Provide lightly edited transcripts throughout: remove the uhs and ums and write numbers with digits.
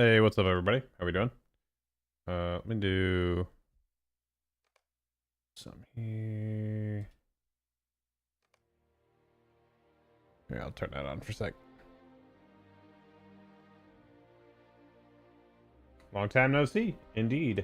Hey, what's up, everybody? How we doing? Let me do some here. Here, I'll turn that on for a sec. Long time no see, indeed.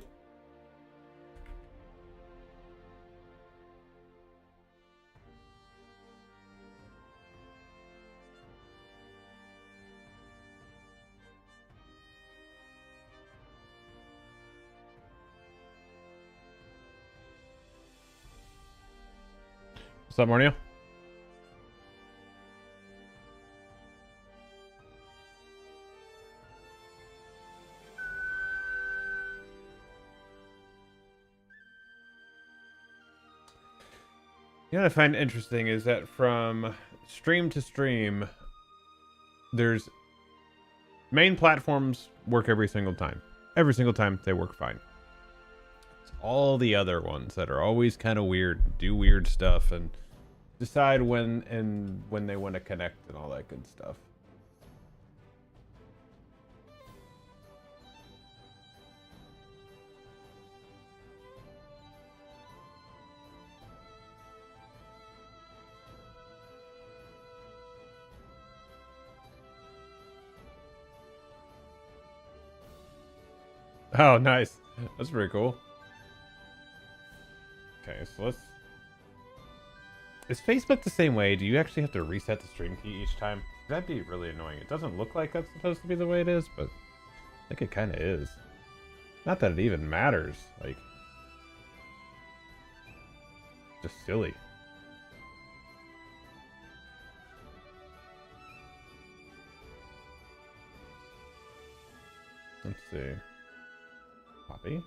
What's up, Mornio? You know what I find interesting is that from stream to stream, there's main platforms work every single time. Every single time they work fine. It's all the other ones that are always kind of weird, do weird stuff, and decide when they want to connect and all that good stuff. Oh, nice. That's pretty cool. Okay, so let's... Is Facebook the same way? Do you actually have to reset the stream key each time? That'd be really annoying. It doesn't look like that's supposed to be the way it is, but I think it kind of is. Not that it even matters. Like, just silly. Let's see. Copy.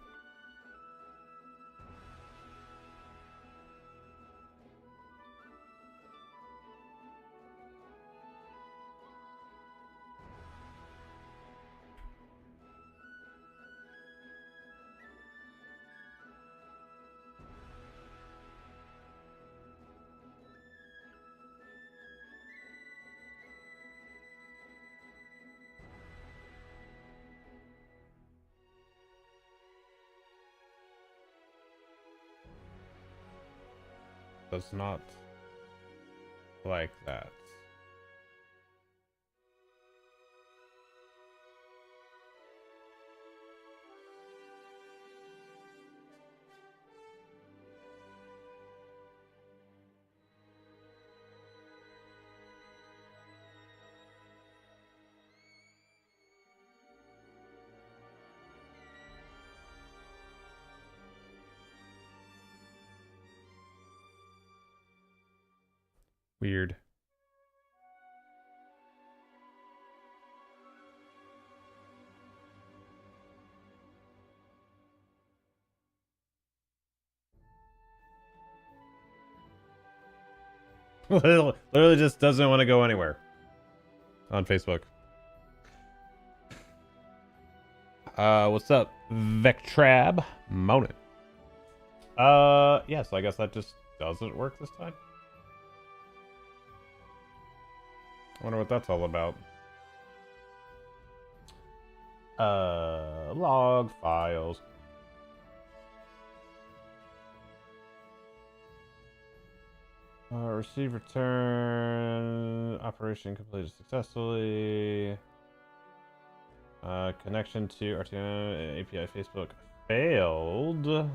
Does not like that. Weird. Literally just doesn't want to go anywhere on Facebook. What's up, Vectrab? Moanin. Yeah, so I guess that just doesn't work this time. I wonder what that's all about. Log files. Receive return. Operation completed successfully. Connection to RTN API Facebook failed.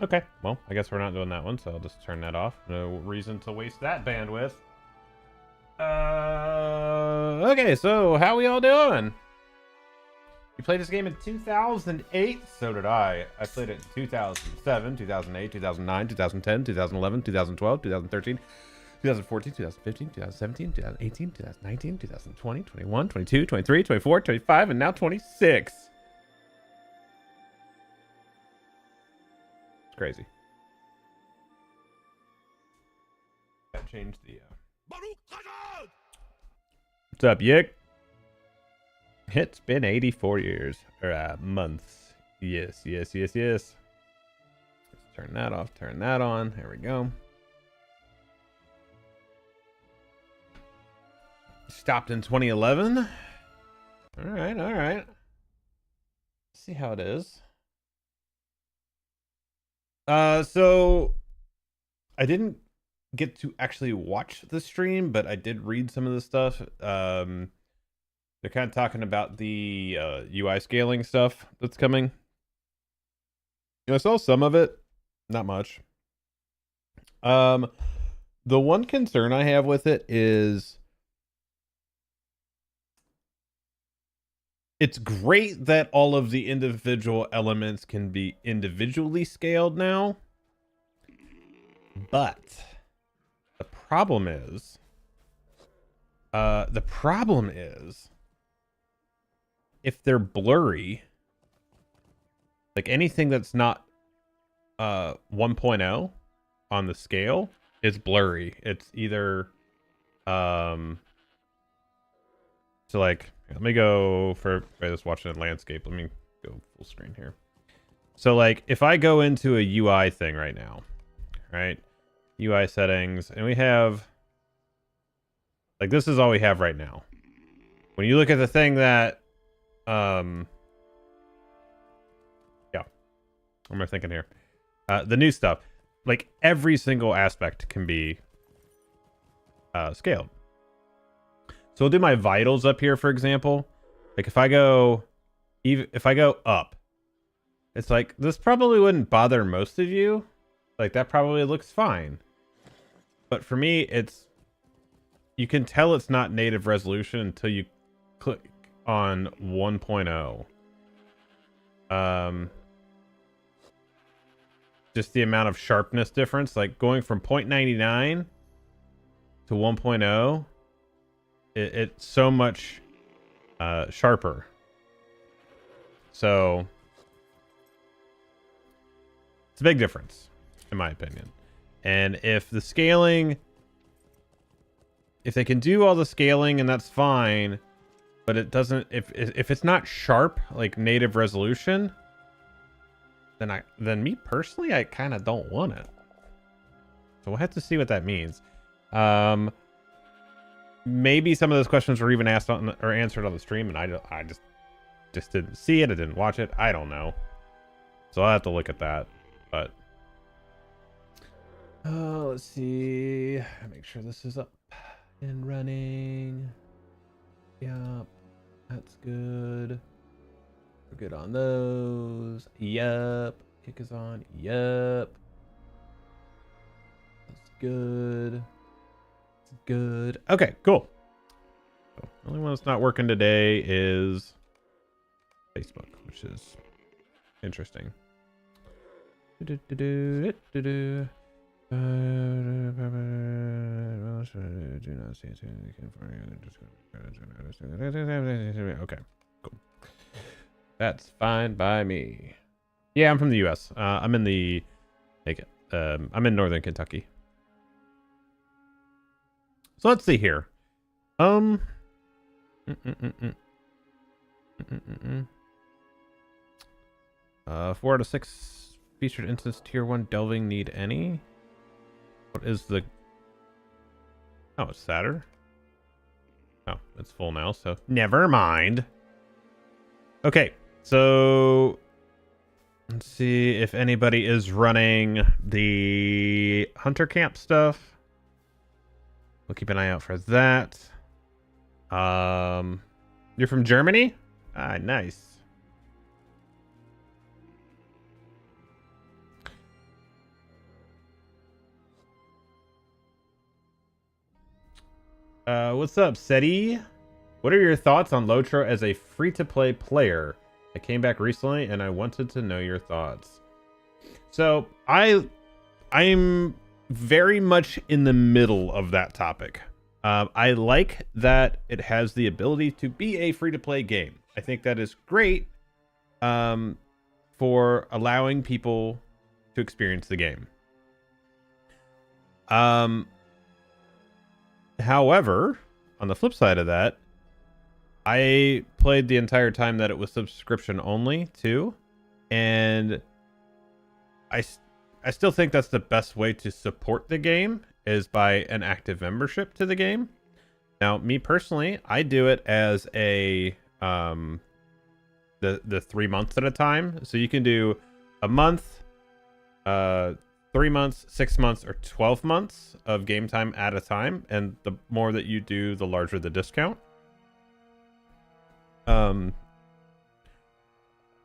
Okay, well, I guess we're not doing that one, so I'll just turn that off. No reason to waste that bandwidth. Okay, so how we all doing? You played this game in 2008? So did I. I played it in 2007, 2008, 2009, 2010, 2011, 2012, 2013, 2014, 2015, 2017, 2018, 2019, 2020, 21, 22, 23, 24, 25, and now 26. It's crazy. That changed the... What's up, Yick? It's been 84 years. Or, months. Yes, yes, yes, yes. Let's turn that off, turn that on. There we go. Stopped in 2011. All right, all right. Let's see how it is. So I didn't get to actually watch the stream, but I did read some of the stuff. They're kind of talking about the UI scaling stuff that's coming. I saw some of it, not much. The one concern I have with it is it's great that all of the individual elements can be individually scaled now, but the problem is if they're blurry, like anything that's not 1.0 on the scale is blurry. It's either so like, let me go for everybody that's watching a landscape. Let me go full screen here. So like if I go into a UI thing right now, right? UI settings, and we have like, this is all we have right now. When you look at the thing that yeah, what am I thinking here? The new stuff, like every single aspect can be scaled. So we'll do my vitals up here, for example. Like if I go up, it's like, this probably wouldn't bother most of you. Like that probably looks fine. But for me, you can tell it's not native resolution until you click on 1.0. Just the amount of sharpness difference, like going from 0.99 to 1.0, it's so much sharper. So it's a big difference, in my opinion. And if the scaling, if they can do all the scaling, and that's fine, but it doesn't, if it's not sharp like native resolution, then me personally, I kind of don't want it. So we'll have to see what that means. Maybe some of those questions were even asked on or answered on the stream, and I just didn't see it. I didn't watch it. I don't know. So I'll have to look at that. But let's see. Make sure this is up and running. Yep, that's good. We're good on those. Yep. Kick is on. Yep. That's good. That's good. Okay, cool. So, the only one that's not working today is Facebook, which is interesting. Okay, cool. That's fine by me. Yeah, I'm from the U.S. I'm in the I'm in northern Kentucky. So let's see here. 4 out of 6 featured instance tier 1 delving need any. What is the? Oh, it's Saturn. Oh, it's full now, so never mind. Okay, so let's see if anybody is running the hunter camp stuff. We'll keep an eye out for that. You're from Germany? Ah, nice. What's up, Seti? What are your thoughts on LOTRO as a free-to-play player? I came back recently and I wanted to know your thoughts. So I'm very much in the middle of that topic. I like that it has the ability to be a free-to-play game. I think that is great for allowing people to experience the game. However, on the flip side of that, I played the entire time that it was subscription only too, and I still think that's the best way to support the game is by an active membership to the game. Now, me personally, I do it as a the 3 months at a time. So you can do a month, 3 months, 6 months, or 12 months of game time at a time, and the more that you do, the larger the discount.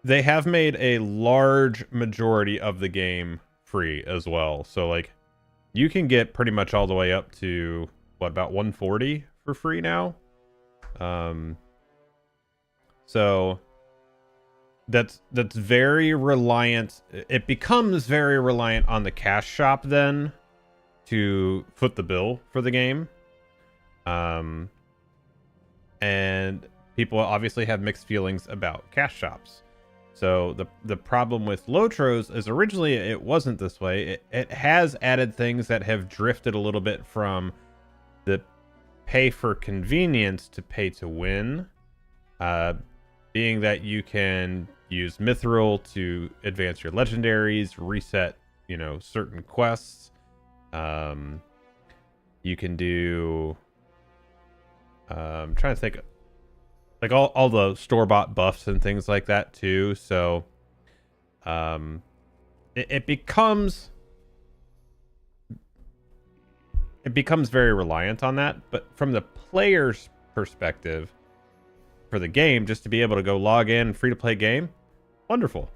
They have made a large majority of the game free as well. So like you can get pretty much all the way up to what, about 140 for free now. So that's very reliant. It becomes very reliant on the cash shop then to foot the bill for the game. And people obviously have mixed feelings about cash shops. So the problem with LOTROs is originally it wasn't this way. It has added things that have drifted a little bit from the pay for convenience to pay to win. Being that you can use Mithril to advance your legendaries, reset, certain quests. You can do... I'm trying to think... like all the store-bought buffs and things like that too. So it becomes very reliant on that. But from the player's perspective for the game, just to be able to go log in, free to play game, wonderful.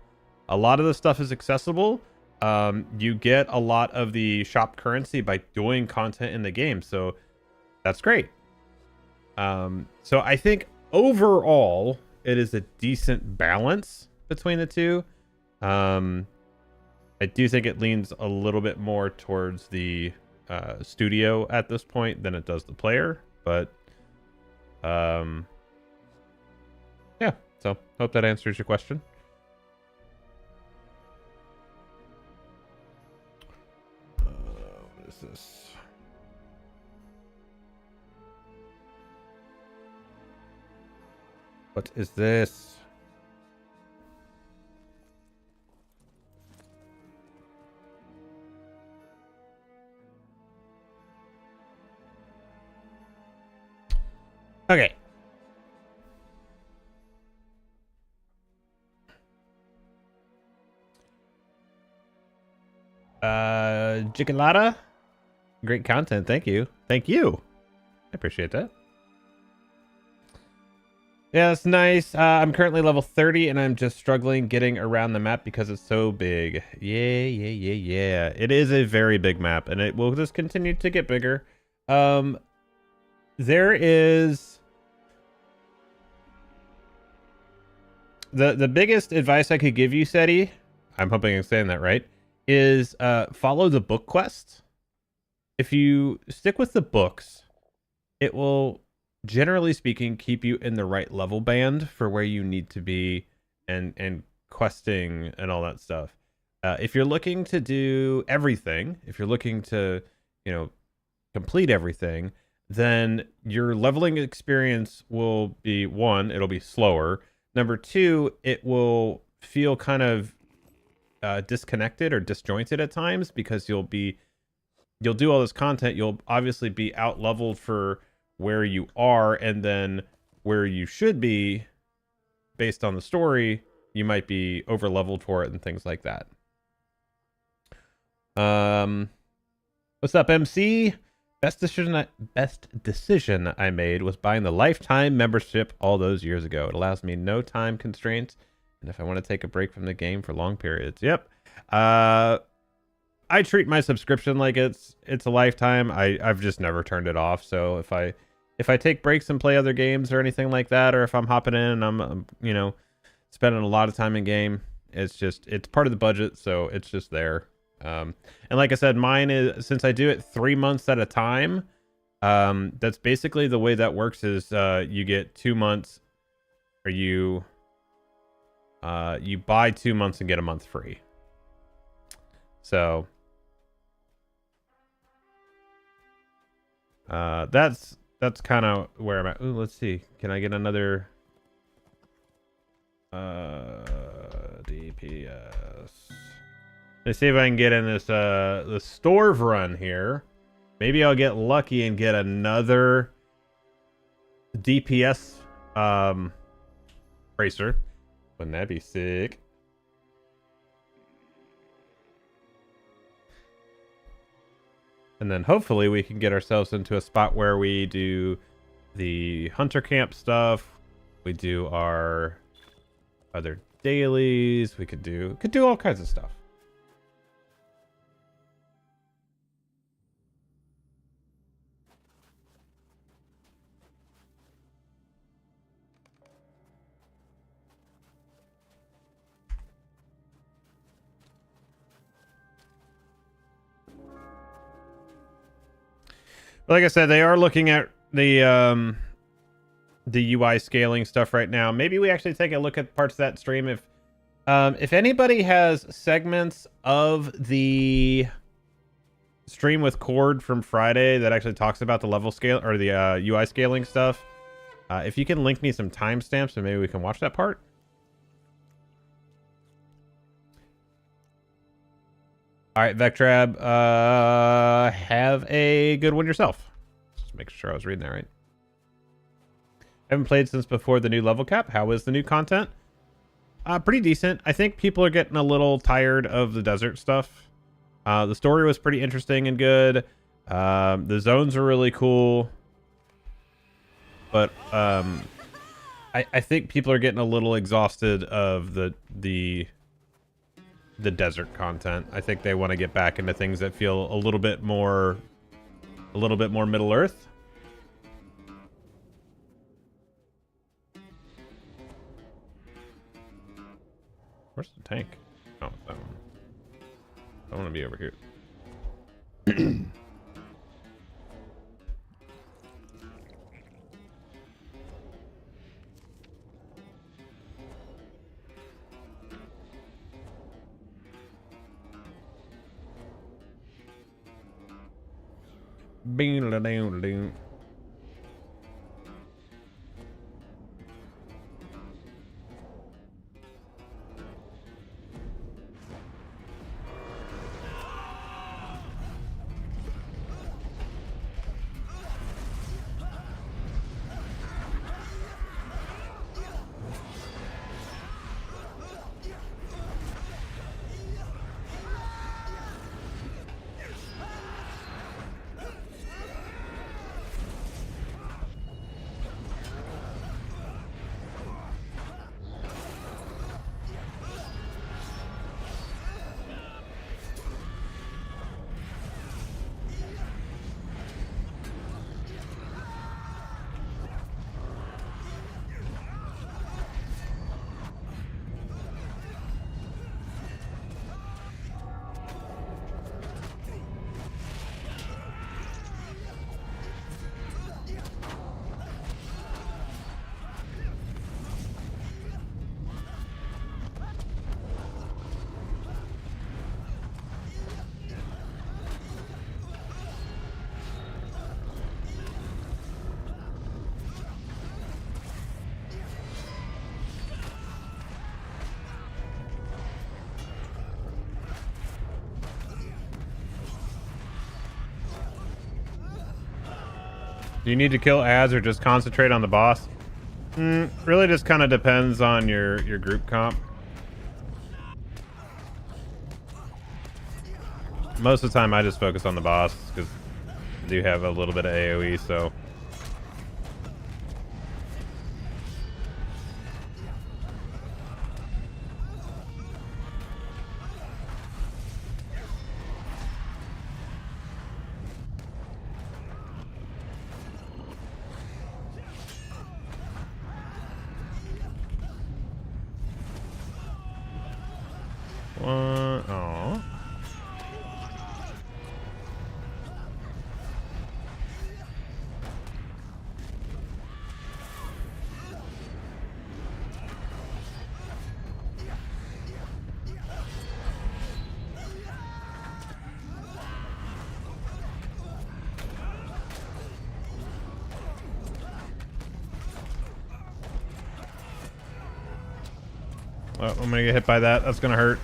A lot of the stuff is accessible. You get a lot of the shop currency by doing content in the game, so that's great. So I think overall, it is a decent balance between the two. I do think it leans a little bit more towards the studio at this point than it does the player, but yeah. So hope that answers your question. What is this? What is this? Okay. Jigalata? Great content. Thank you. Thank you. I appreciate that. Yeah, that's nice. I'm currently level 30 and I'm just struggling getting around the map because it's so big. Yeah. It is a very big map and it will just continue to get bigger. There is... The biggest advice I could give you, Seti, I'm hoping I'm saying that right, is follow the book quest. If you stick with the books, it will, generally speaking, keep you in the right level band for where you need to be and questing and all that stuff. If you're looking to do everything, if you're looking to, complete everything, then your leveling experience will be, one, it'll be slower. Number two, it will feel kind of disconnected or disjointed at times because you'll do all this content. You'll obviously be out leveled for where you are, and then where you should be based on the story, you might be over leveled for it and things like that. What's up, MC? Best decision I made was buying the lifetime membership all those years ago. It allows me no time constraints, and if I want to take a break from the game for long periods. Yep. I treat my subscription like it's a lifetime. I've just never turned it off. So if I take breaks and play other games or anything like that, or if I'm hopping in and I'm spending a lot of time in game, it's part of the budget, so it's just there. And like I said, mine is, since I do it 3 months at a time, that's basically the way that works is you get 2 months, or you buy 2 months and get a month free. So that's kind of where I'm at. Ooh, let's see. Can I get another DPS? Let's see if I can get in this the store run here. Maybe I'll get lucky and get another DPS racer. Wouldn't that be sick? And then hopefully we can get ourselves into a spot where we do the hunter camp stuff. We do our other dailies. We could do all kinds of stuff. Like I said, they are looking at the UI scaling stuff right now. Maybe we actually take a look at parts of that stream. If anybody has segments of the stream with Cord from Friday that actually talks about the level scale or the UI scaling stuff, if you can link me some timestamps, and maybe we can watch that part. All right, Vectrab, have a good one yourself. Just make sure I was reading that right. Haven't played since before the new level cap. How is the new content? Pretty decent. I think people are getting a little tired of the desert stuff. The story was pretty interesting and good. The zones are really cool. But I think people are getting a little exhausted of the desert content. I think they want to get back into things that feel a little bit more Middle Earth. Where's the tank? Oh, that one. I want to be over here. Bing-a-da-ding-a-ding. Do you need to kill ads or just concentrate on the boss? Really just kind of depends on your group comp. Most of the time I just focus on the boss because I do have a little bit of AoE, so... Oh. Oh, I'm gonna get hit by that. That's gonna hurt.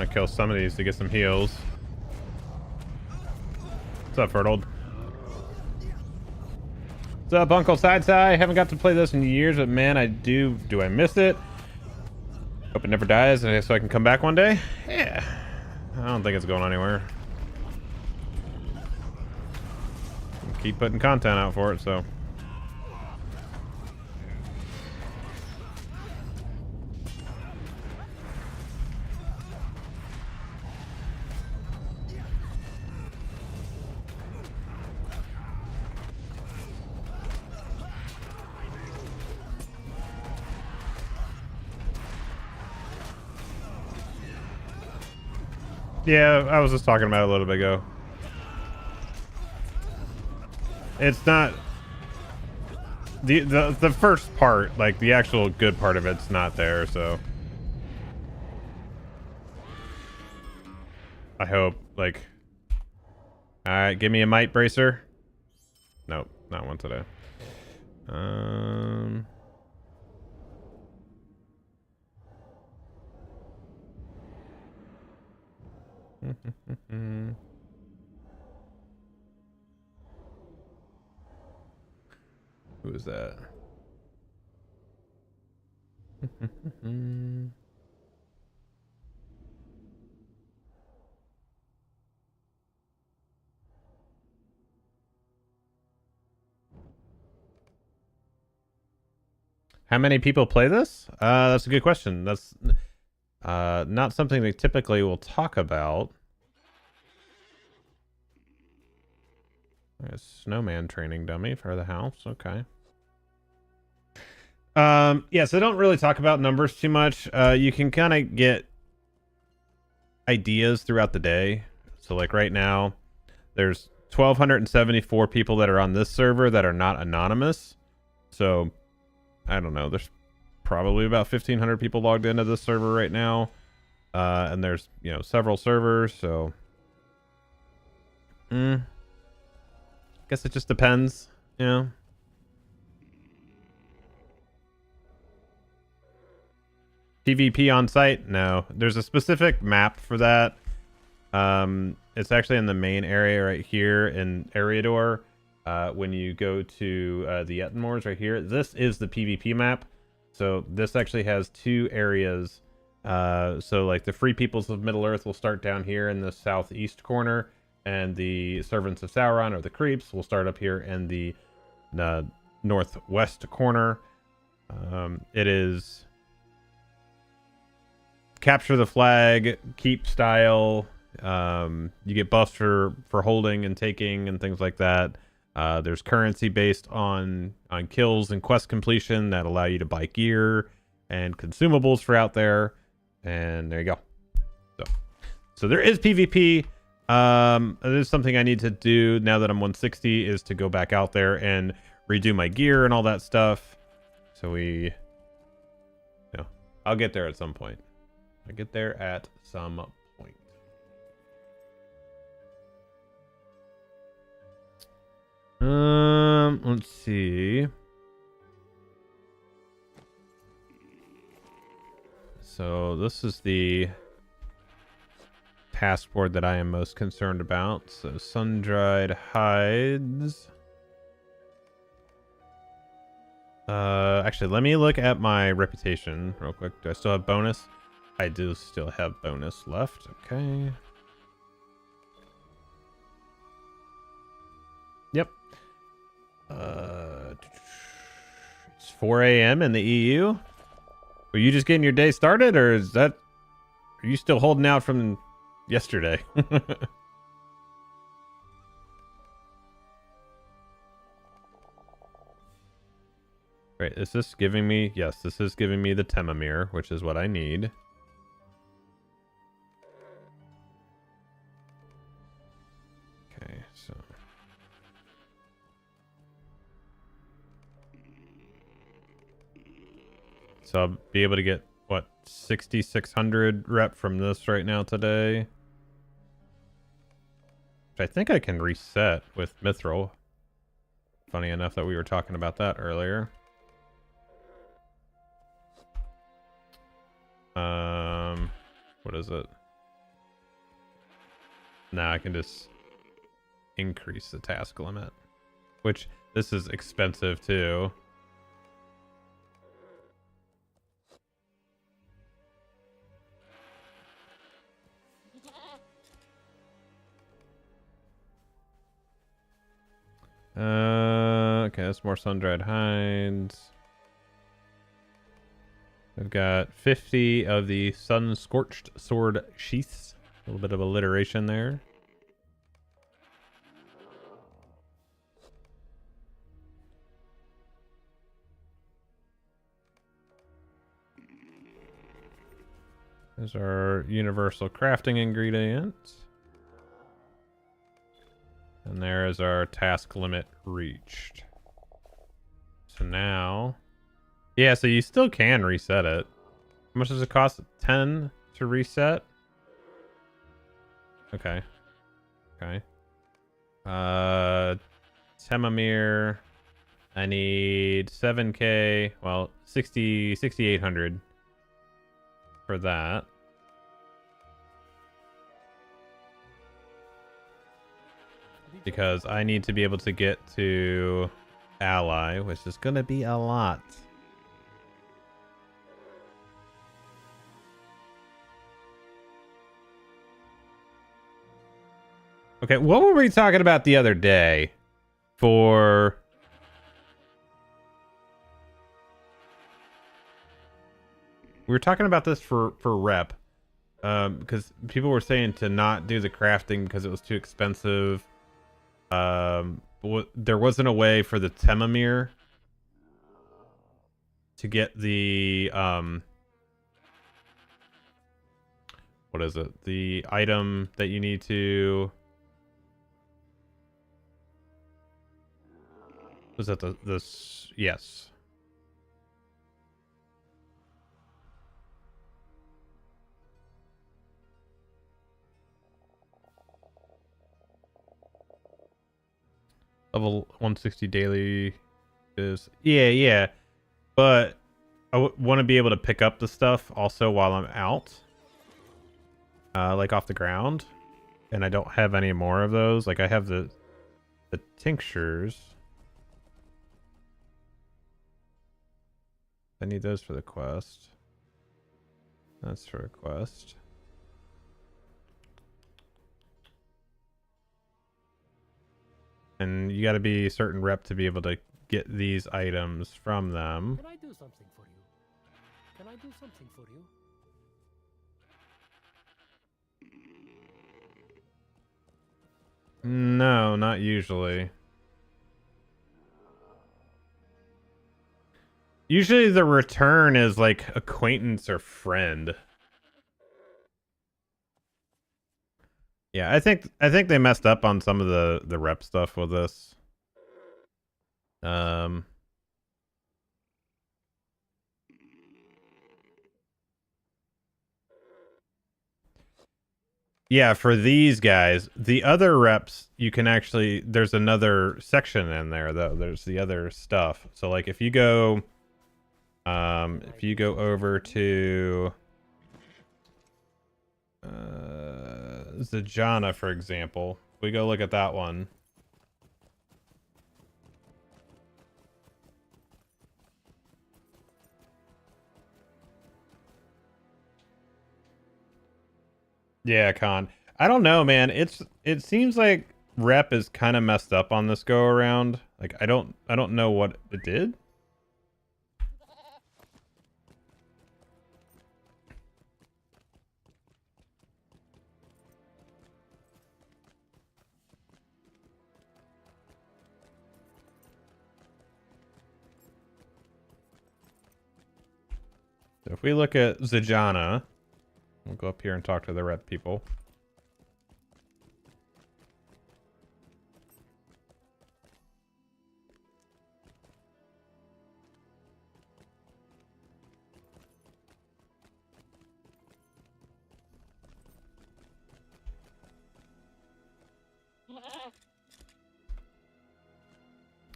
I kill some of these to get some heals. What's up, Fertile? What's up, Uncle Side? Haven't got to play this in years, but man, I do. Do I miss it? Hope it never dies, so I can come back one day. Yeah. I don't think it's going anywhere. Keep putting content out for it, so. Yeah, I was just talking about it a little bit ago. It's not the first part, like the actual good part of it's not there, so I hope, like, alright, give me a might bracer. Nope, not one today. Who is that? How many people play this? That's a good question. That's not something they typically will talk about. A snowman training dummy for the house. Okay. Yeah, so don't really talk about numbers too much. You can kind of get ideas throughout the day. So like right now, there's 1,274 people that are on this server that are not anonymous. So I don't know. There's probably about 1,500 people logged into this server right now. And there's, you know, several servers, so guess it just depends, you know. PvP on site? No. There's a specific map for that. It's actually in the main area right here in Eriador. When you go to the Ettenmoors right here, this is the PvP map. So this actually has two areas. So like the Free Peoples of Middle-earth will start down here in the southeast corner, and the Servants of Sauron, or the Creeps, will start up here in the northwest corner. It is capture the flag, keep style. You get buffs for holding and taking and things like that. There's currency based on kills and quest completion that allow you to buy gear and consumables for out there. And there you go. So there is PvP. It is something I need to do now that I'm 160, is to go back out there and redo my gear and all that stuff. So I'll get there at some point. I'll get there at some point. Let's see. So this is the passport that I am most concerned about. So sun-dried hides. Actually, let me look at my reputation real quick. Do I still have bonus? I do still have bonus left. Okay. Yep. It's 4 a.m. in the EU. Were you just getting your day started, or are you still holding out from yesterday? Right, is this giving me... Yes, this is giving me the Temamir, which is what I need. Okay, so... So I'll be able to get, what, 6,600 rep from this right now today. Which I think I can reset with Mithril. Funny enough that we were talking about that earlier. What is it? Now I can just increase the task limit, which this is expensive too. Okay, that's more sun-dried hides. I've got 50 of the sun-scorched sword sheaths. A little bit of alliteration there. There's our universal crafting ingredients. And there is our task limit reached. So now... Yeah, so you still can reset it. How much does it cost? 10 to reset? Okay. Okay. Temamir. I need 7k. Well, 6,800 for that. Because I need to be able to get to ally, which is going to be a lot. Okay, what were we talking about the other day for... We were talking about this for rep. Because people were saying to not do the crafting because it was too expensive. There wasn't a way for the Temamir to get the what is it? The item that you need to... Was that this? Yes. Level 160 daily is... Yeah. But I want to be able to pick up the stuff also while I'm out. Like off the ground. And I don't have any more of those. Like I have the tinctures. I need those for the quest. That's for a quest. And you got to be a certain rep to be able to get these items from them. Can I do something for you? Can I do something for you? No, not usually. Usually the return is like acquaintance or friend. Yeah, I think they messed up on some of the rep stuff with this. Yeah, for these guys, the other reps, you can actually, there's another section in there though. There's the other stuff. So like if you go over to Zijana, for example, we go look at that one. Yeah, Con. I don't know, man. It seems like rep is kind of messed up on this go around. Like I don't know what it did. So if we look at Zijana, we'll go up here and talk to the rep people.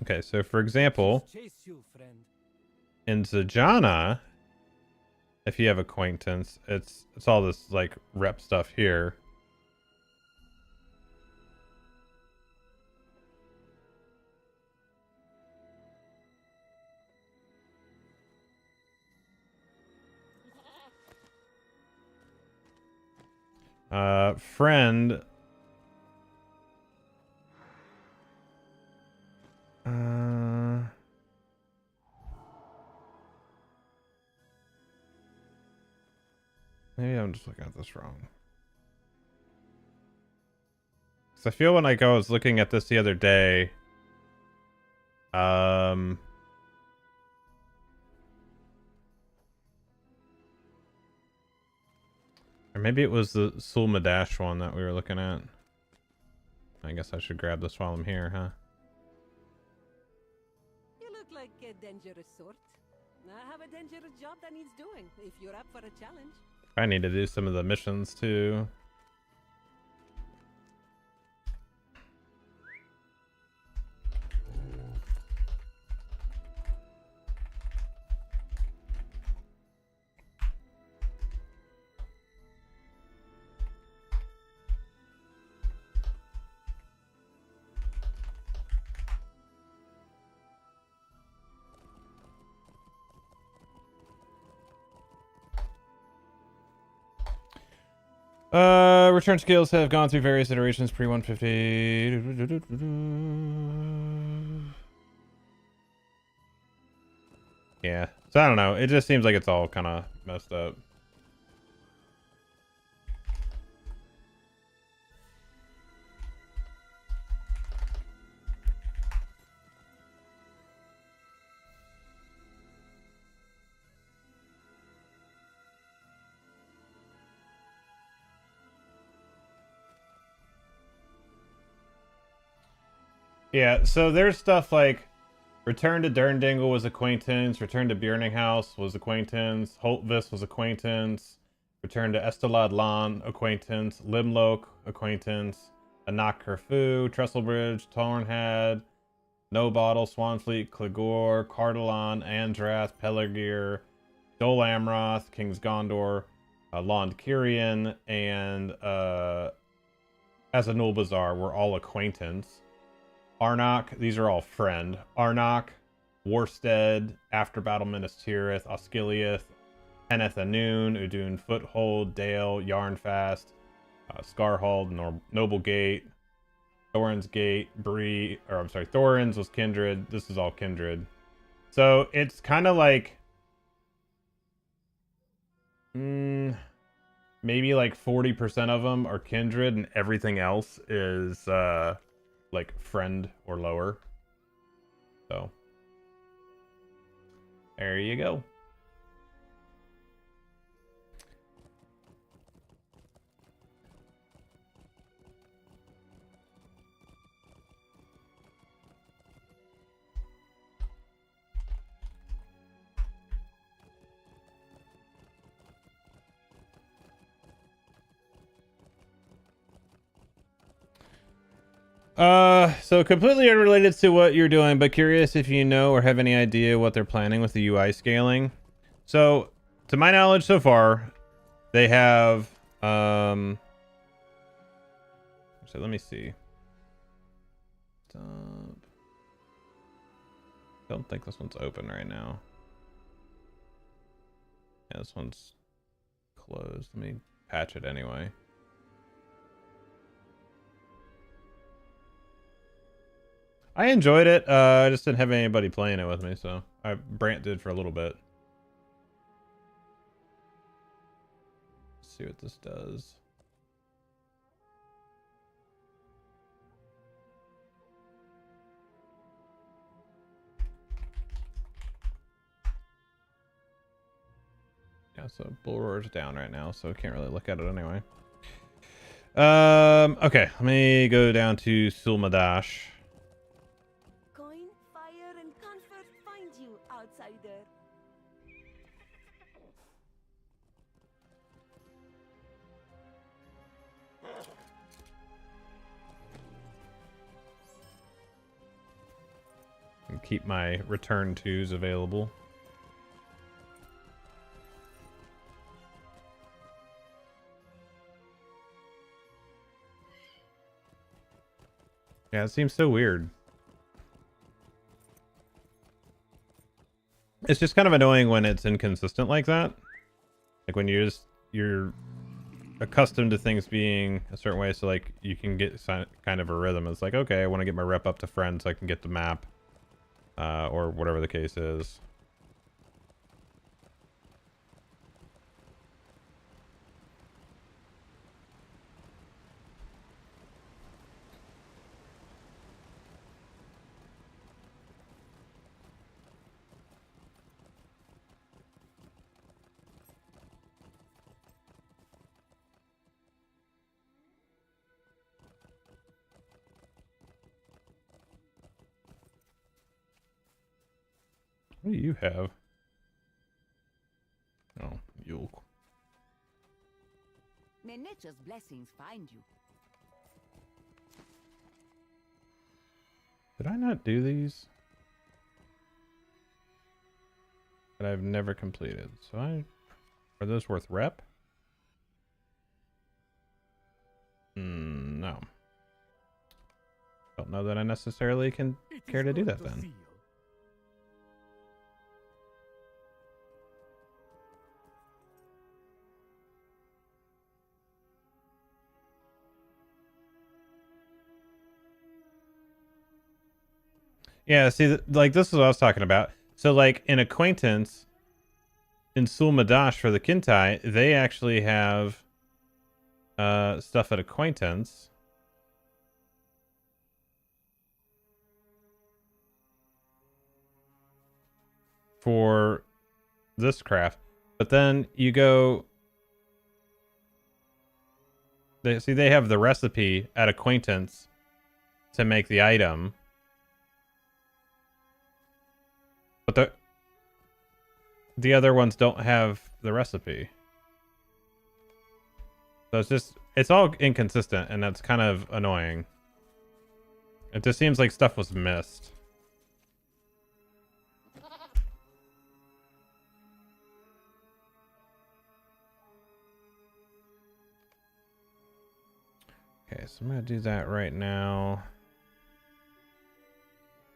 Okay, so for example, in Zijana, if you have acquaintance, it's all this like rep stuff here. Friend. Maybe I'm just looking at this wrong. Because I feel when I was looking at this the other day, or maybe it was the Sulmadash one that we were looking at. I guess I should grab this while I'm here, huh? You look like a dangerous sort. I have a dangerous job that needs doing, if you're up for a challenge. I need to do some of the missions too. Return skills have gone through various iterations pre 150. Yeah. So I don't know. It just seems like it's all kind of messed up. Yeah, so there's stuff like Return to Durndingle was acquaintance, Return to Burning House was acquaintance, Holtvis was acquaintance, Return to Estelad Lan acquaintance, Limloke acquaintance, Anak Kerfu, Trestlebridge, Tornhad, No Bottle, Swanfleet, Clegor, Cardalon, Andrath, Pelargir, Dol Amroth, King's Gondor, Lond Kyrian, and Azanul Bazaar were all acquaintance. Arnok, these are all friend. Arnok, Warstead, After Battle Minas Tirith, Osgiliath, Kenneth Anoon, Udun Foothold, Dale, Yarnfast, Scarhold, Noble Gate, Thorin's Gate, Thorin's was Kindred. This is all Kindred. So it's kind of like maybe like 40% of them are Kindred and everything else is like friend or lower. So there you go. So completely unrelated to what you're doing, but curious if you know or have any idea what they're planning with the UI scaling. So, to my knowledge so far, they have, so let me see. Don't think this one's open right now. Yeah, this one's closed. Let me patch it anyway. I enjoyed it. I just didn't have anybody playing it with me, so Brant did for a little bit. Let's see what this does. Yeah, so Bull Roar's down right now, so I can't really look at it anyway. Okay, let me go down to Sulmadash. Coin, fire, and comfort find you, outsider. And keep my return twos available. Yeah, it seems so weird. It's just kind of annoying when it's inconsistent like that. Like when you're accustomed to things being a certain way, so like you can get kind of a rhythm. It's like, okay, I want to get my rep up to friend so I can get the map, or whatever the case is. What do you have? Oh, Yule. May nature's blessings find you. Did I not do these? That I've never completed. So are those worth rep? No. Don't know that I necessarily care to do that then. Yeah, see, like, this is what I was talking about. So, like, in Acquaintance, in Sulmadash for the Kintai, they actually have stuff at Acquaintance. For this craft. But then you go... They have the recipe at Acquaintance to make the item. But the other ones don't have the recipe. So it's all inconsistent, and that's kind of annoying. It just seems like stuff was missed. Okay, so I'm gonna do that right now.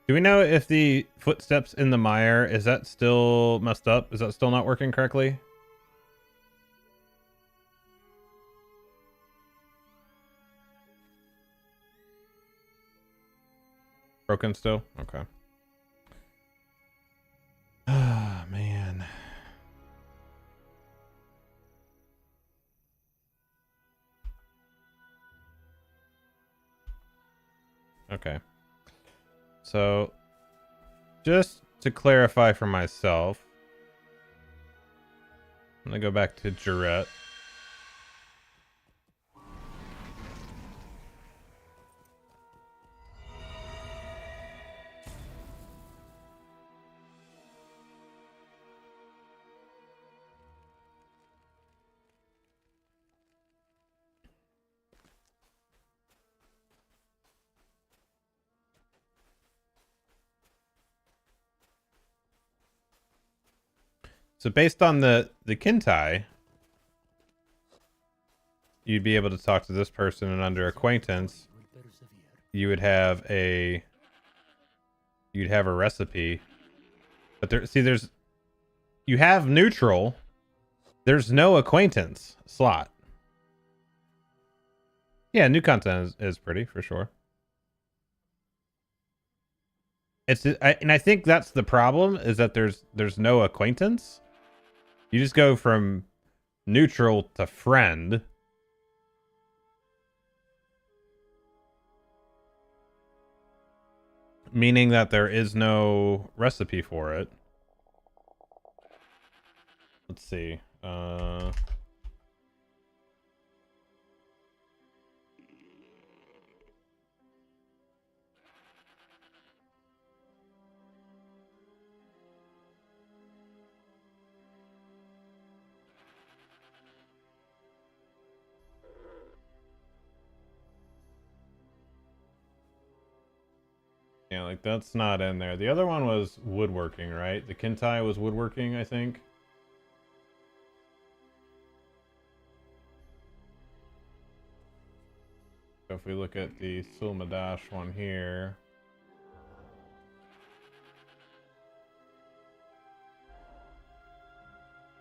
Do we know if the footsteps in the mire, is that still messed up? Is that still not working correctly? Broken still? Okay. Ah, man. Okay. So, just to clarify for myself, I'm gonna go back to Jarrett. So based on the Kintai, you'd be able to talk to this person, and under Acquaintance, you would have a recipe. But you have neutral. There's no Acquaintance slot. Yeah, new content is pretty for sure. And I think that's the problem, is that there's no Acquaintance. You just go from neutral to friend. Meaning that there is no recipe for it. Let's see. Yeah, like that's not in there. The other one was woodworking, right? The Kintai was woodworking, I think. So if we look at the Sulmadash one here.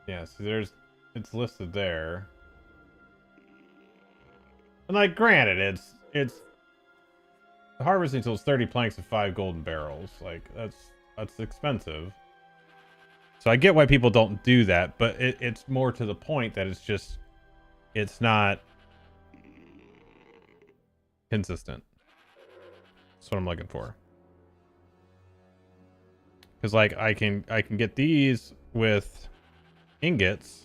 Yeah, so it's listed there. And like, granted, it's the harvesting tool is 30 planks and 5 golden barrels. Like, that's expensive. So I get why people don't do that, but it's more to the point that it's not consistent. That's what I'm looking for. Because like I can get these with ingots,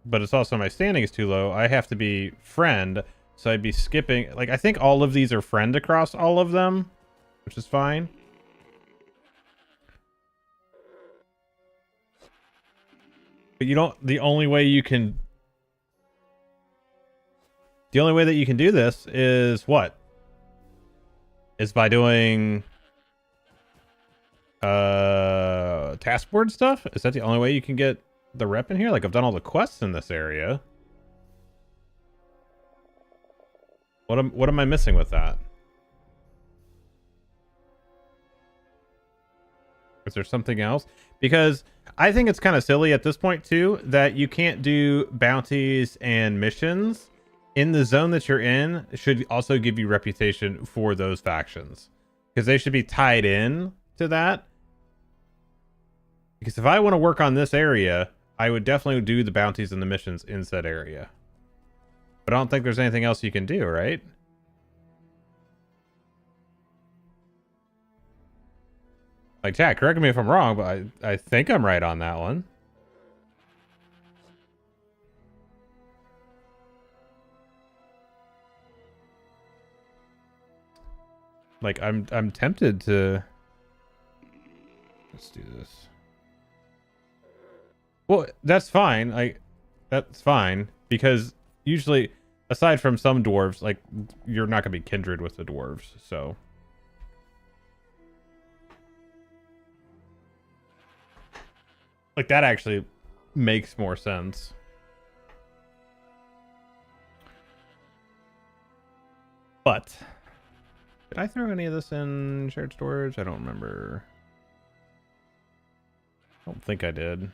but it's also my standing is too low. I have to be friend, so I'd be skipping. Like, I think all of these are friend across all of them, which is fine. But you don't. The only way that you can do this is what? Is by doing task board stuff? Is that the only way you can get the rep in here? Like, I've done all the quests in this area. What am I missing with that? Is there something else? Because I think it's kind of silly at this point too that you can't do bounties and missions in the zone that you're in. Should also give you reputation for those factions, because they should be tied in to that. Because if I want to work on this area, I would definitely do the bounties and the missions in said area. But I don't think there's anything else you can do, right? Like, chat, correct me if I'm wrong, but I think I'm right on that one. Like, I'm tempted to... Let's do this. Well, that's fine. That's fine, because usually, aside from some dwarves, like, you're not gonna be kindred with the dwarves, so... Like, that actually makes more sense. But did I throw any of this in shared storage? I don't remember. I don't think I did.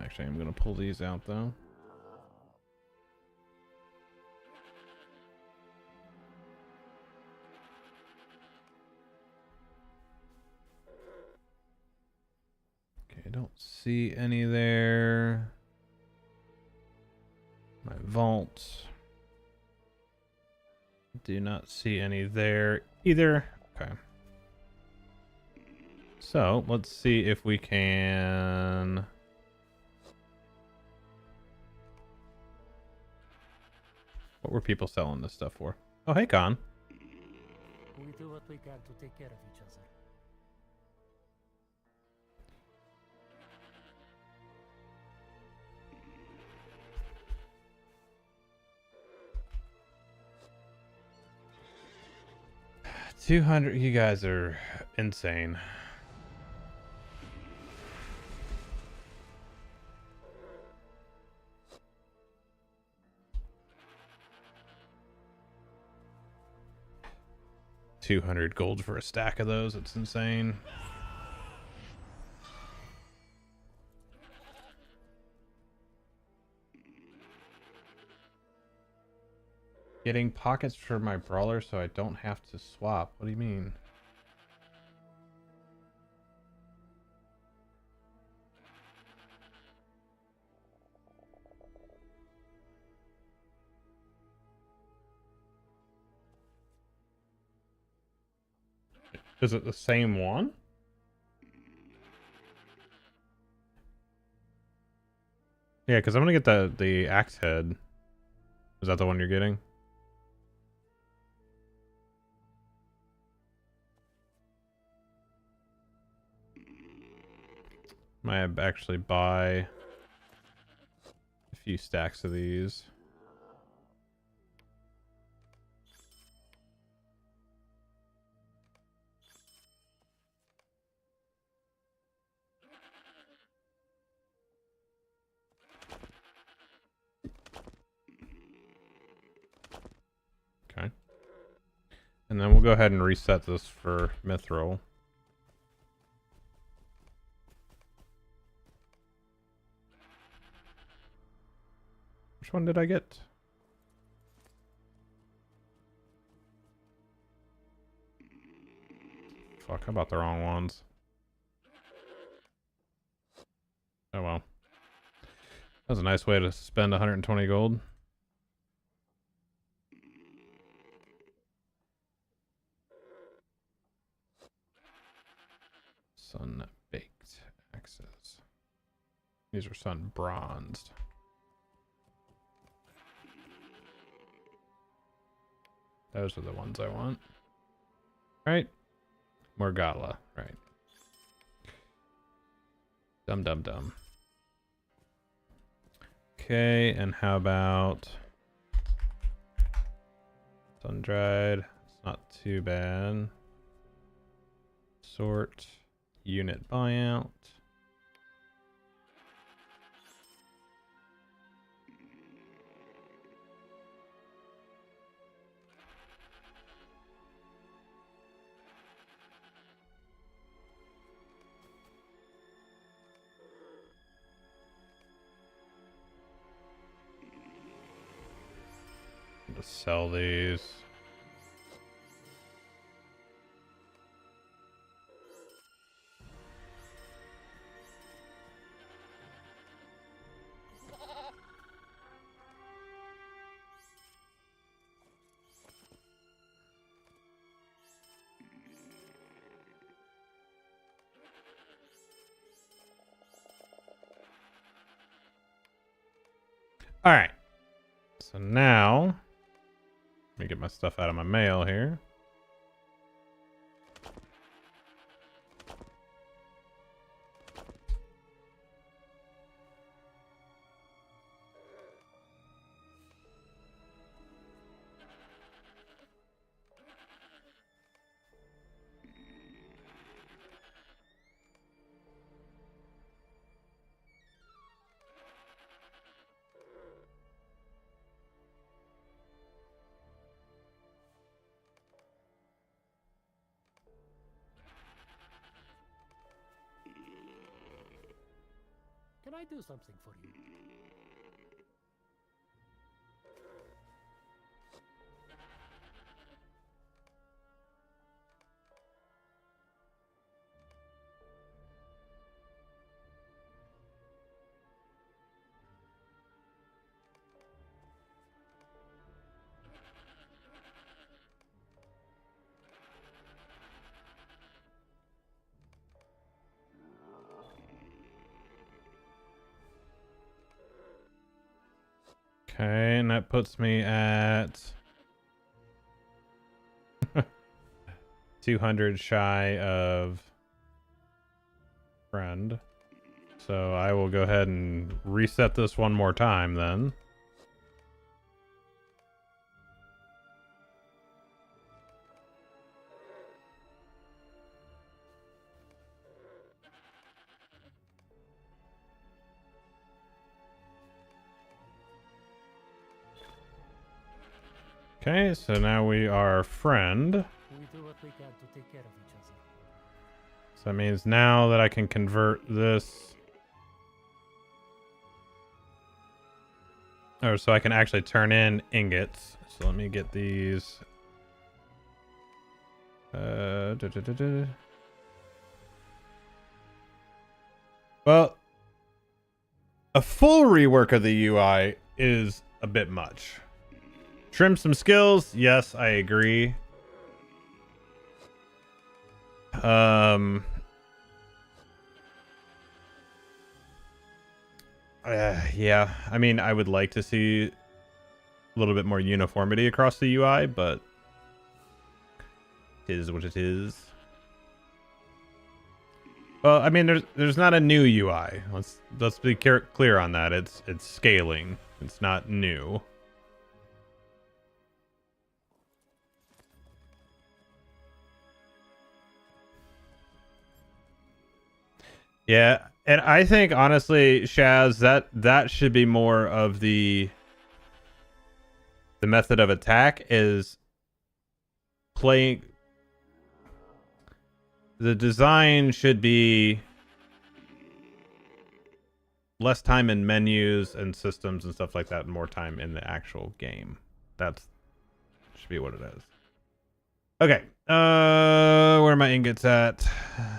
Actually, I'm going to pull these out, though. Okay, I don't see any there. My vault. Do not see any there either. Okay. So, let's see if we can... What were people selling this stuff for? Oh, hey, Con. We do what we can to take care of each other. $200. You guys are insane. $200 gold for a stack of those. It's insane. Getting pockets for my brawler so I don't have to swap. What do you mean? Is it the same one? Yeah, because I'm gonna get the axe head. Is that the one you're getting? Might actually buy a few stacks of these. Okay. And then we'll go ahead and reset this for Mithril. one did I get? Fuck, I bought the wrong ones. Oh well. That was a nice way to spend 120 gold. Sun baked axes. These are sun bronzed. Those are the ones I want. Right? Morgala, right. Dum. Okay, and how about sun-dried? It's not too bad. Sort. Unit buyout. Just sell these. All right. So now, let me get my stuff out of my mail here. Can I do something for you? Okay, and that puts me at 200 shy of friend. So I will go ahead and reset this one more time then. Okay, so now we are friend. We do what we can to take care of each other. So that means now that I can convert this. Or so I can actually turn in ingots. So let me get these. Well, a full rework of the UI is a bit much. Trim some skills, yes, I agree. Yeah, I mean, I would like to see a little bit more uniformity across the UI, but it is what it is. Well, I mean, there's not a new UI. Let's be clear on that. It's scaling. It's not new. Yeah, and I think honestly, Shaz, that should be more of the method of attack is playing. The design should be less time in menus and systems and stuff like that, and more time in the actual game. That's should be what it is. Okay. Where are my ingots at?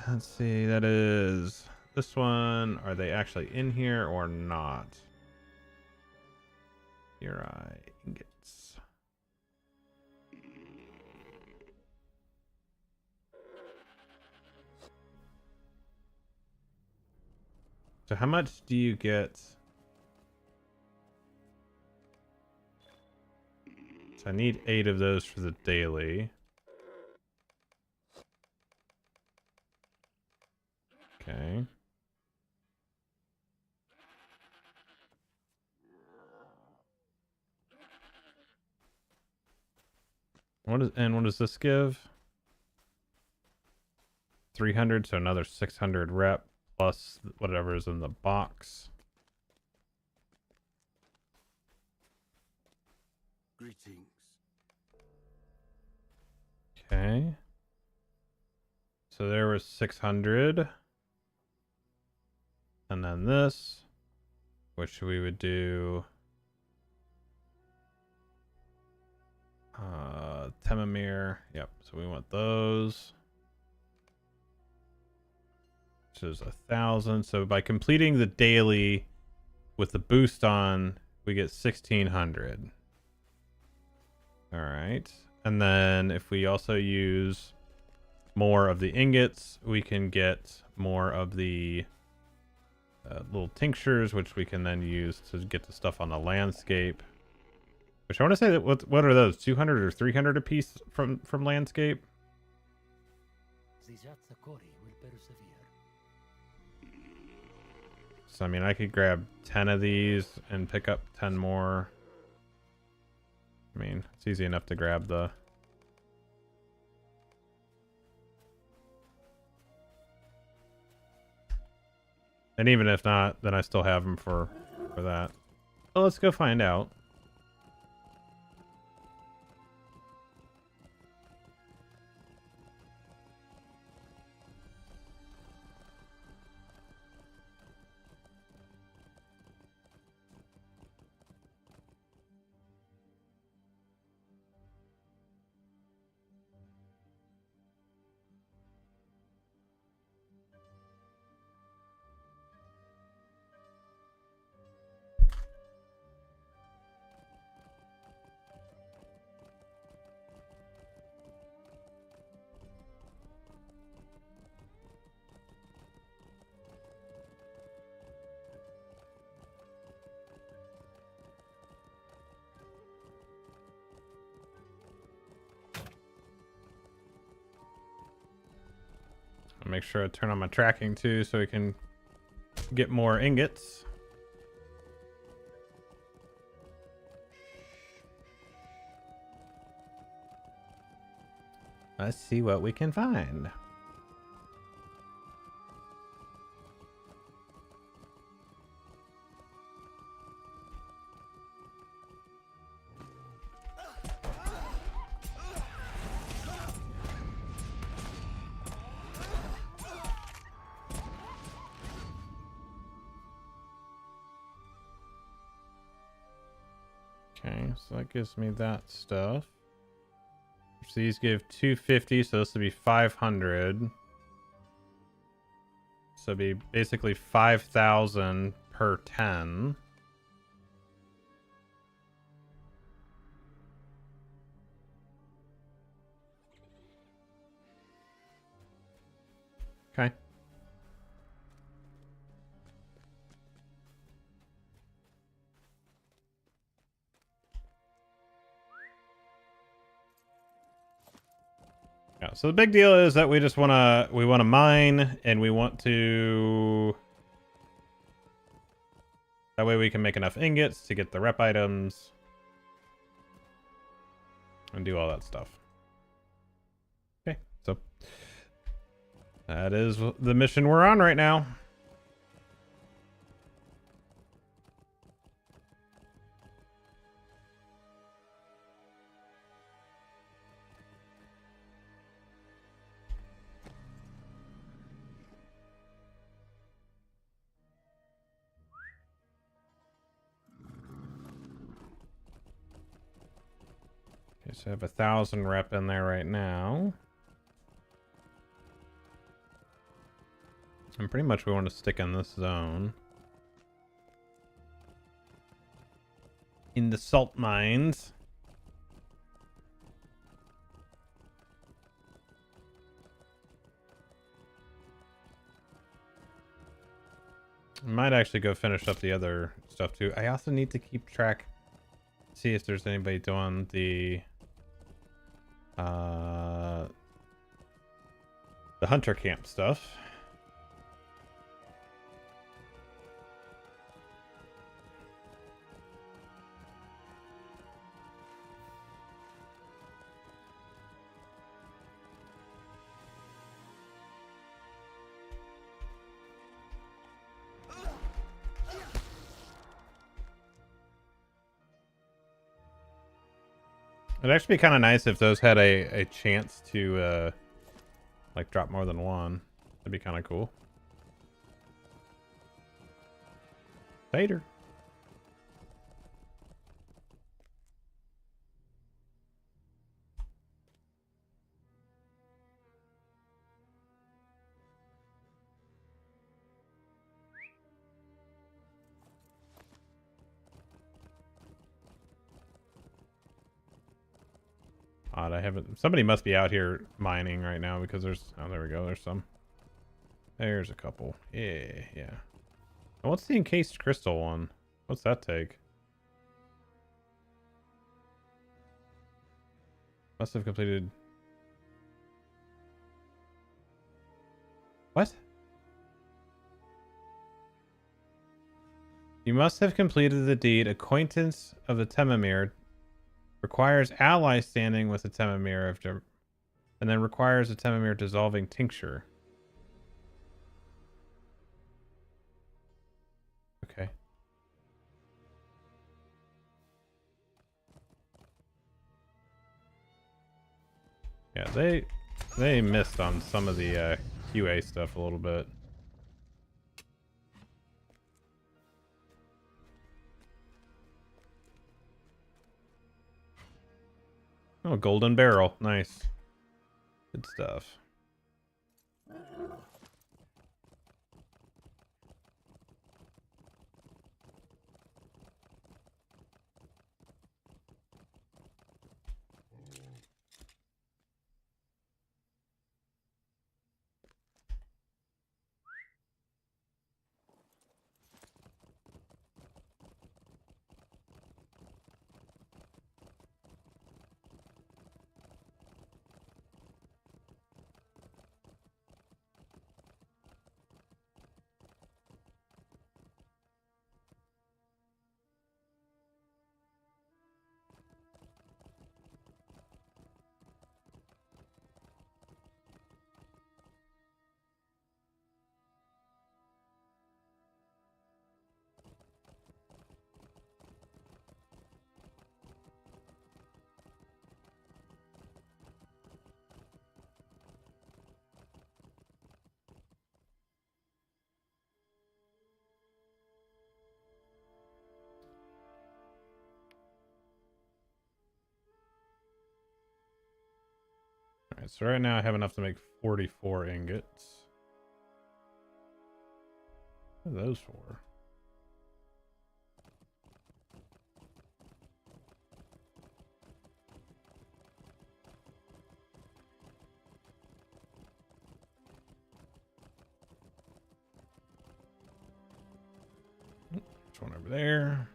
Let's see. That is this one. Are they actually in here or not? Uri ingots. So how much do you get? So I need 8 of those for the daily. Okay. What does this give? 300, so another 600 rep plus whatever is in the box. Greetings. Okay. So there was 600. And then this, which we would do Temamir. Yep, so we want those. Which is 1,000. So by completing the daily with the boost on, we get 1,600. All right. And then if we also use more of the ingots, we can get more of the little tinctures, which we can then use to get the stuff on the landscape. Which I want to say that what are those? 200 or 300 a piece from landscape? The Jatsakori will persevere. So I mean, I could grab 10 of these and pick up 10 more. I mean, it's easy enough to grab the... And even if not, then I still have them for that. Well, let's go find out. I'll make sure I turn on my tracking too so we can get more ingots. Let's see what we can find. Okay, so that gives me that stuff. So these give 250, so this would be 500. So it'd be basically 5,000 per 10. Okay. Yeah, so the big deal is that we just want to mine, and we want to, that way we can make enough ingots to get the rep items and do all that stuff. Okay, so that is the mission we're on right now. Okay, so I have 1,000 rep in there right now. And pretty much we want to stick in this zone. In the salt mines. I might actually go finish up the other stuff too. I also need to keep track, see if there's anybody doing the hunter camp stuff. It'd actually be kind of nice if those had a chance to like drop more than one. That'd be kind of cool. Later. Odd, I haven't. Somebody must be out here mining right now because there's. Oh, there we go. There's some. There's a couple. Yeah, yeah. Oh, what's the encased crystal one? What's that take? Must have completed. What? You must have completed the deed. Acquaintance of the Temamir. Requires ally standing with the Temamir after, and then requires a Temamir dissolving tincture. Okay. Yeah, they missed on some of the QA stuff a little bit. Oh, golden barrel. Nice. Good stuff. Alright, so right now I have enough to make 44 ingots. What are those for? There's one over there.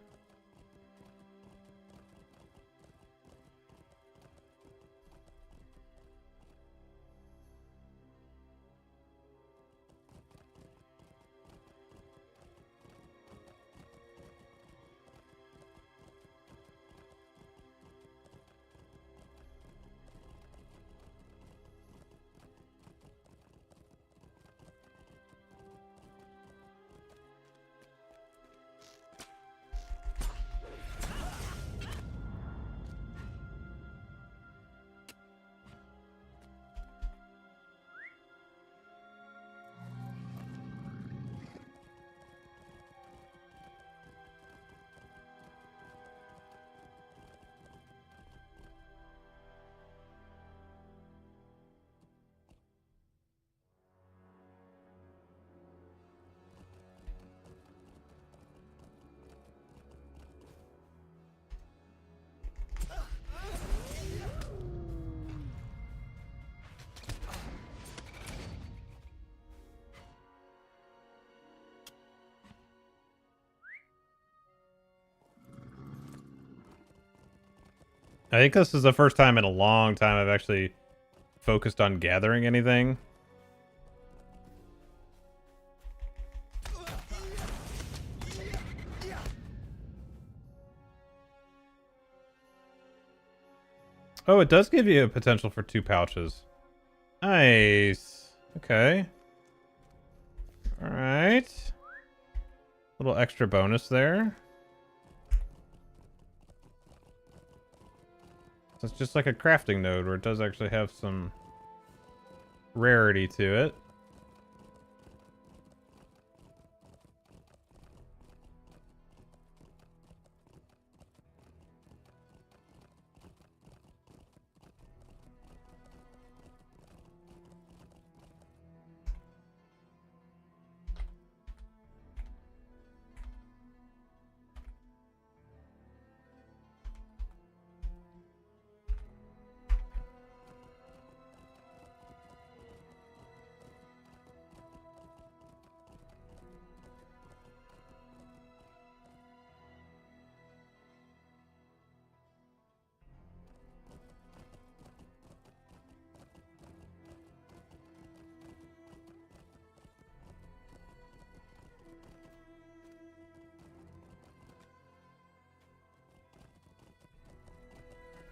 I think this is the first time in a long time I've actually focused on gathering anything. Oh, it does give you a potential for 2 pouches. Nice. Okay. Alright. Little extra bonus there. So it's just like a crafting node where it does actually have some rarity to it.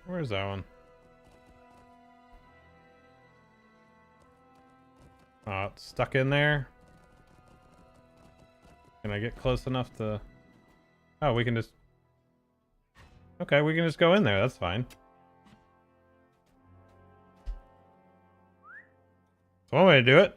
Where's that one? Oh, it's stuck in there. Can I get close enough to... Oh, we can just... Okay, we can just go in there. That's fine. That's one way to do it.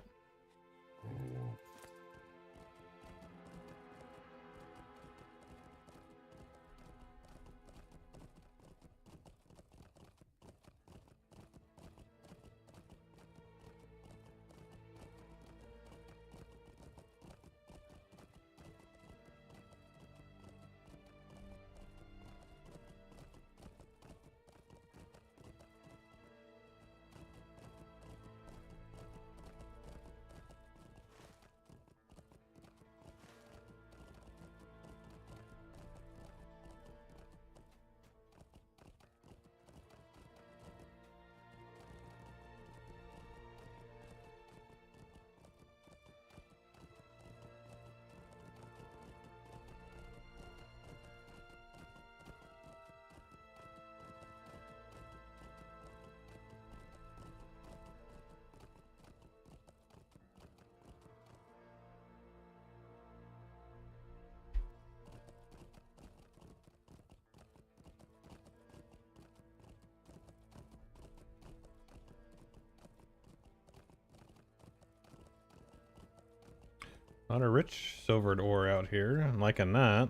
A lot of rich silvered ore out here. I'm liking that.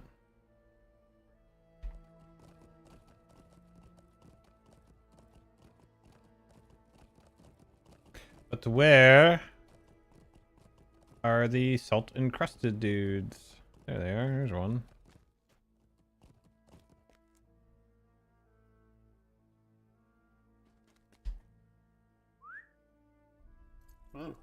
But where are the salt encrusted dudes? There they are. There's one. Oh.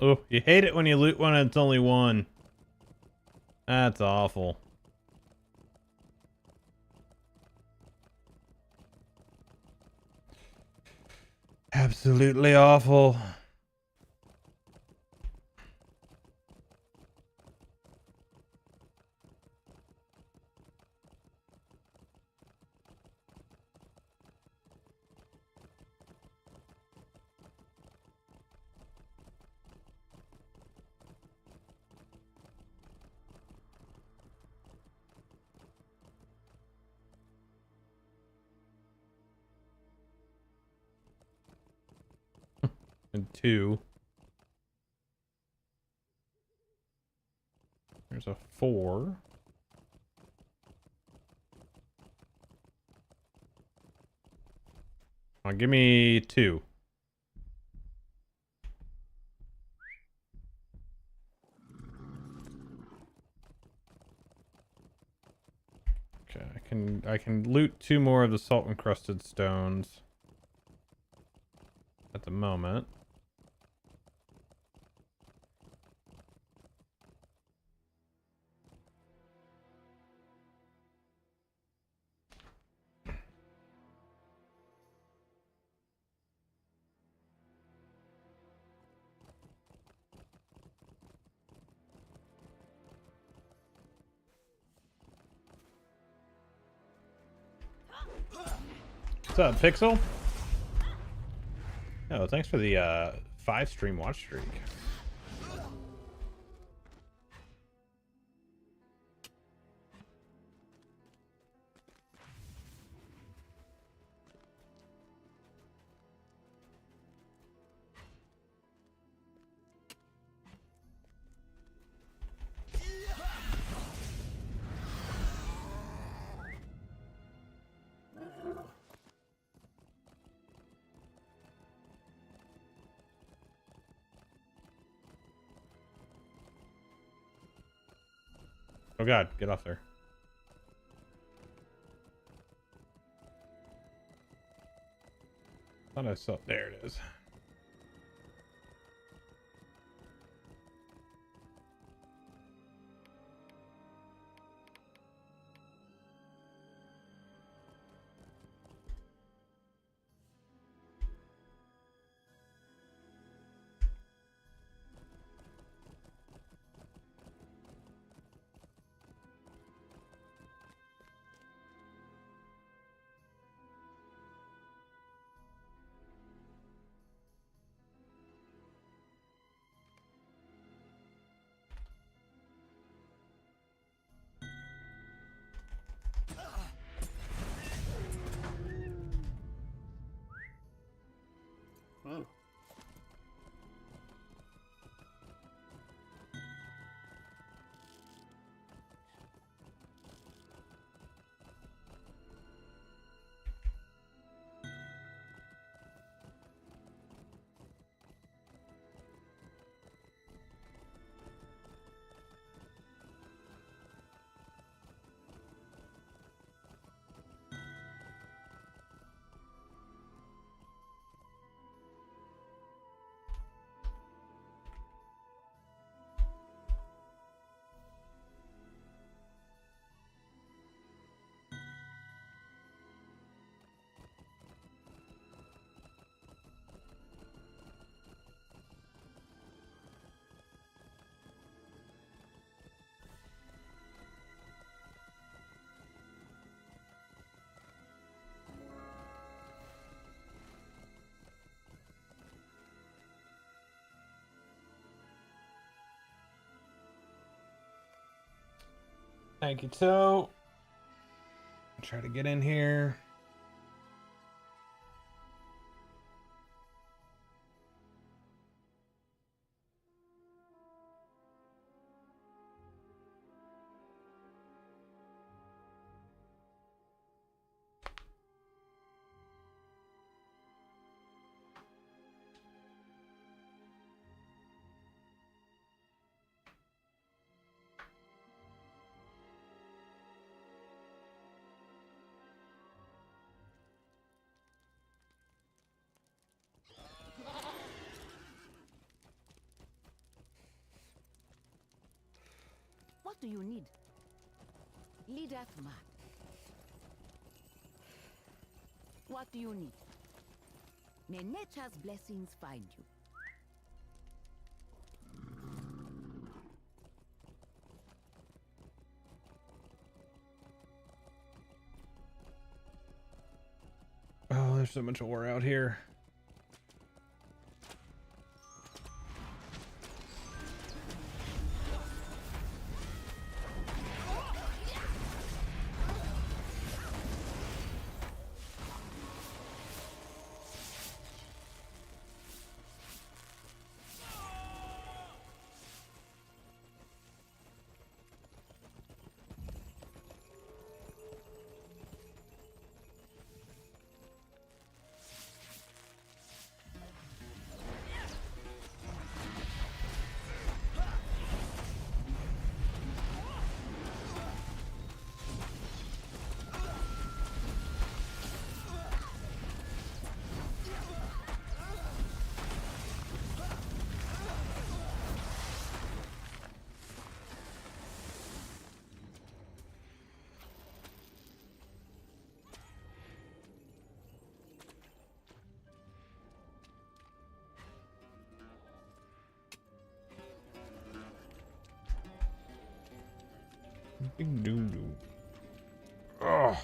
Oh, you hate it when you loot one and it's only one. That's awful. Absolutely awful. And 2. There's a 4. Give me 2. Okay, I can loot 2 more of the salt encrusted stones at the moment. What's up, Pixel? Oh, thanks for the 5 stream watch streak. Oh god, get off there. Thought I saw. There it is. Oh. Thank you, Toe. Try to get in here. What do you need? Leader Matt. What do you need? May nature's blessings find you. Oh, there's so much ore out here. Big doo doo. Oh.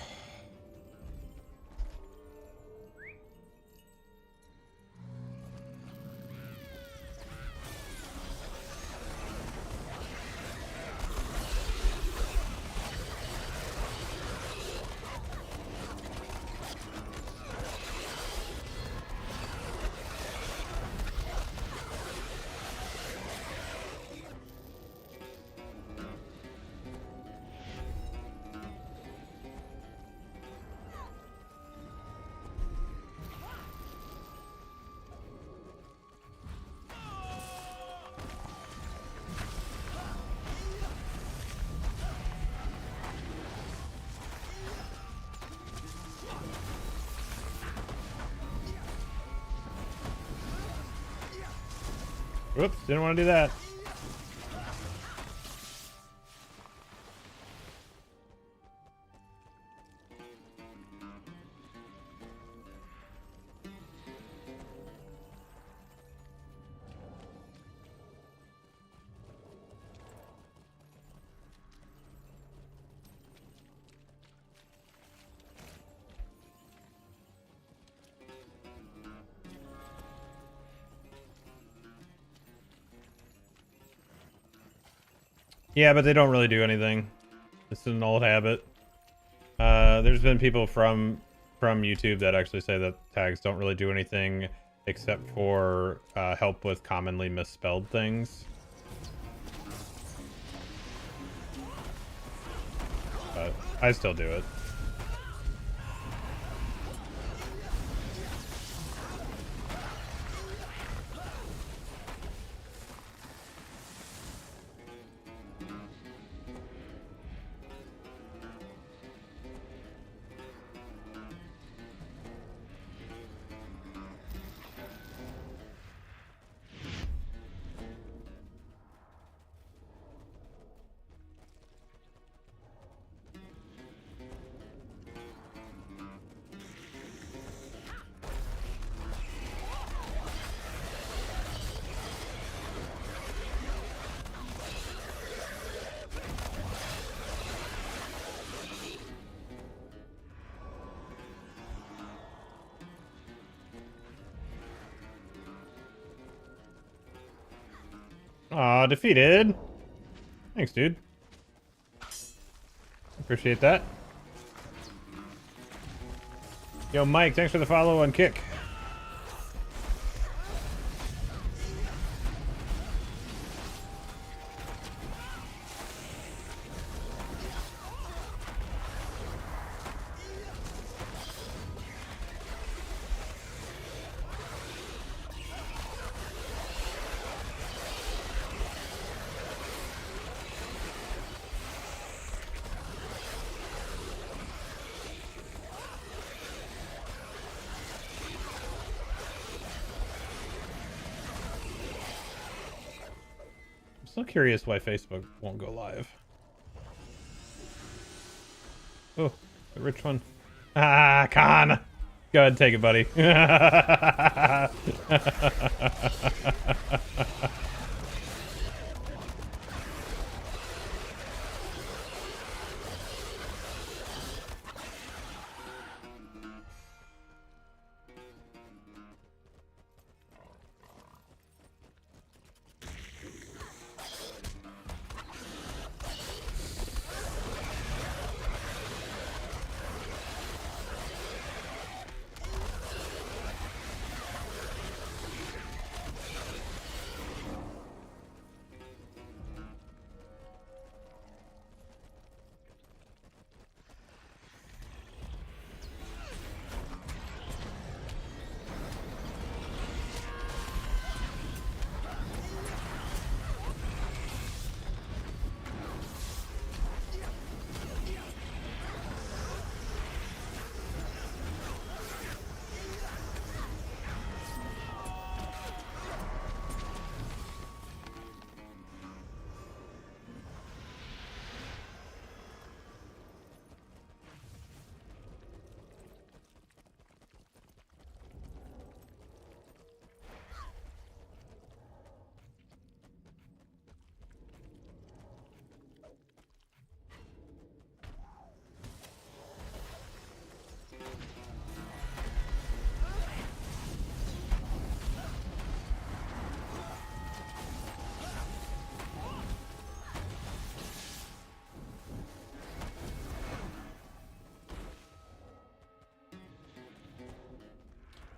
Whoops, didn't want to do that. Yeah, but they don't really do anything. It's an old habit. There's been people from YouTube that actually say that tags don't really do anything except for help with commonly misspelled things. But I still do it. Aw, defeated. Thanks, dude. Appreciate that. Yo, Mike, thanks for the follow on Kick. Still curious why Facebook won't go live. Oh, the rich one. Ah, Khan. Go ahead, take it, buddy.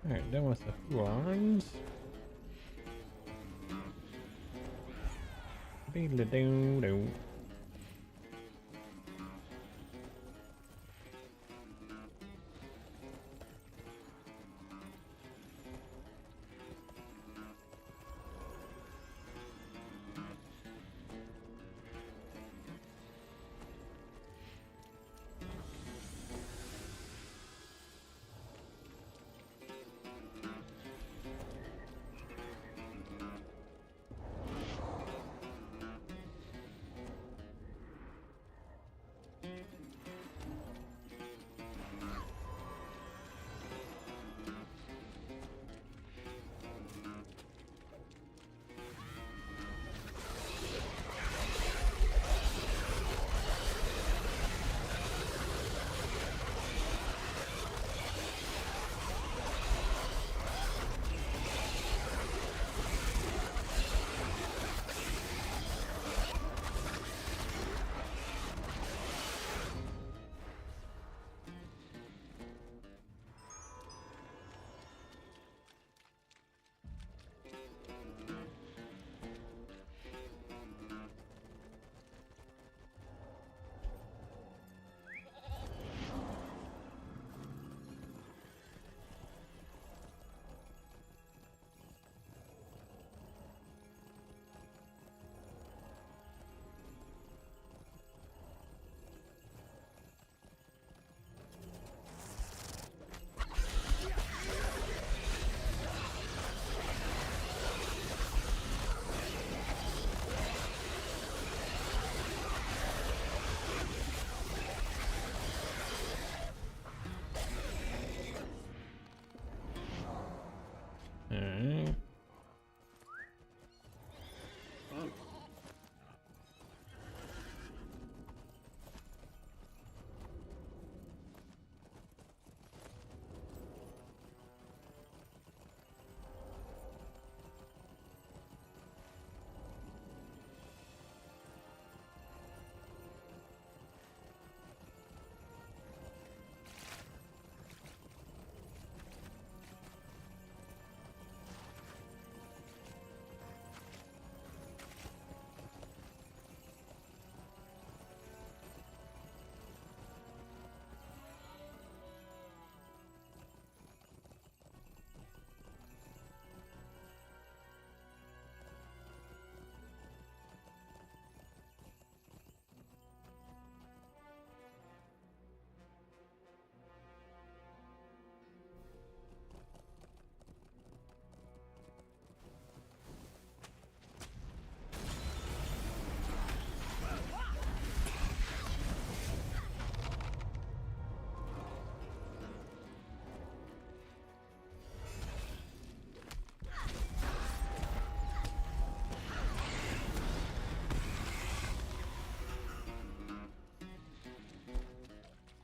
Alright, done with the horns. Beedle-doo-doo.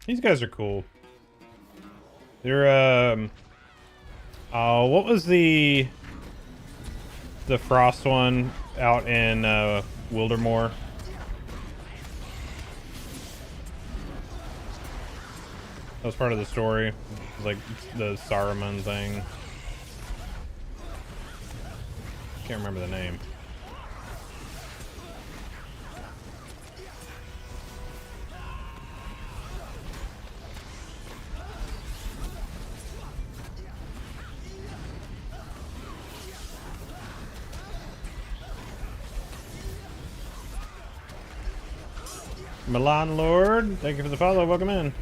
These guys are cool. They're oh, what was the frost one out in Wildermore? That was part of the story. It was like the Saruman thing. Can't remember the name. Milan Lord, thank you for the follow. Welcome in.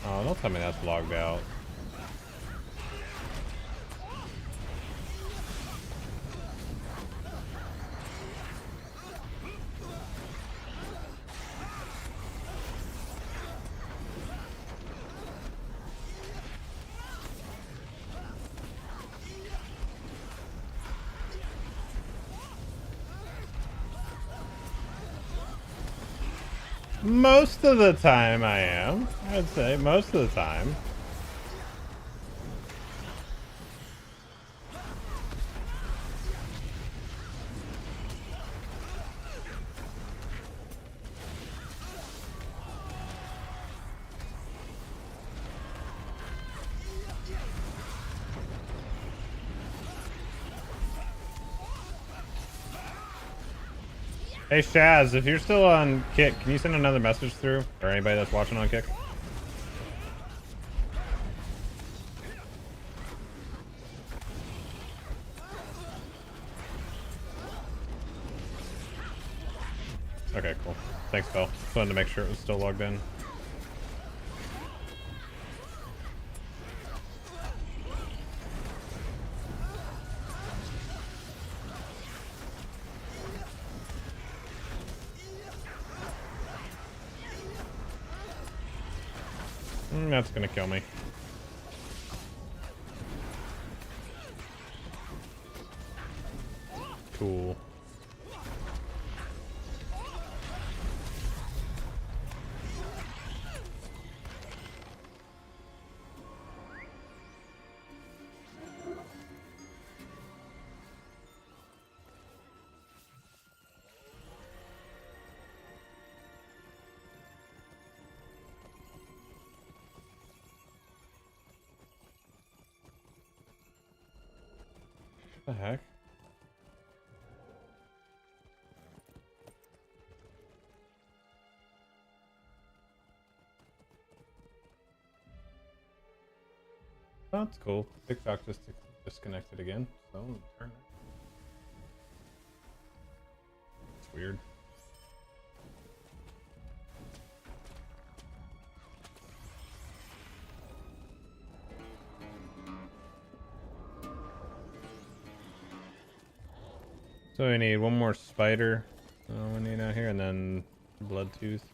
Oh, don't tell me that's logged out. Most of the time I am. I'd say most of the time. Hey Shaz, if you're still on Kick, can you send another message through? Or anybody that's watching on Kick? Okay, cool. Thanks, Phil. Just wanted to make sure it was still logged in. That's gonna kill me. Cool. What the heck? Oh, that's cool. TikTok just disconnected again. So turn it. It's weird. So we need one more spider. We need out here, and then blood tooth.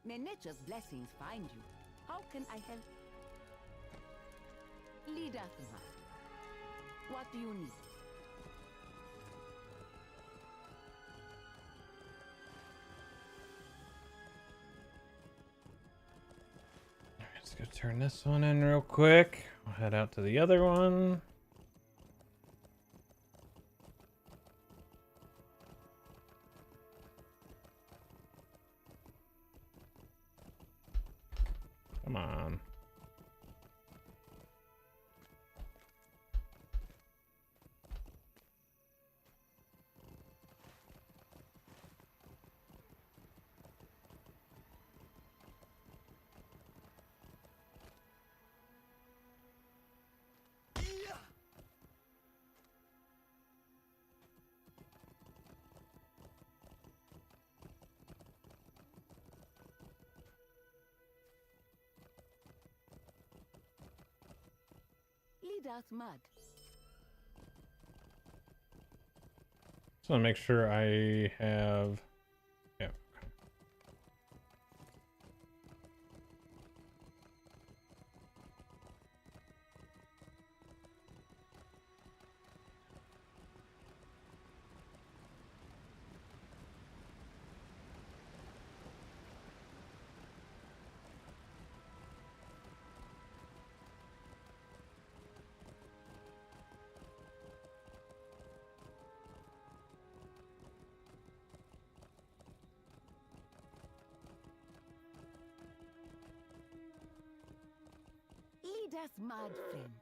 May nature's blessings find you. How can I help? Lead us, Ma. What do you need? Let's go turn this one in real quick. We'll head out to the other one. Come on. Lead us, Mud. Just want to make sure I have. Yeah. Lead us, Mud, friend.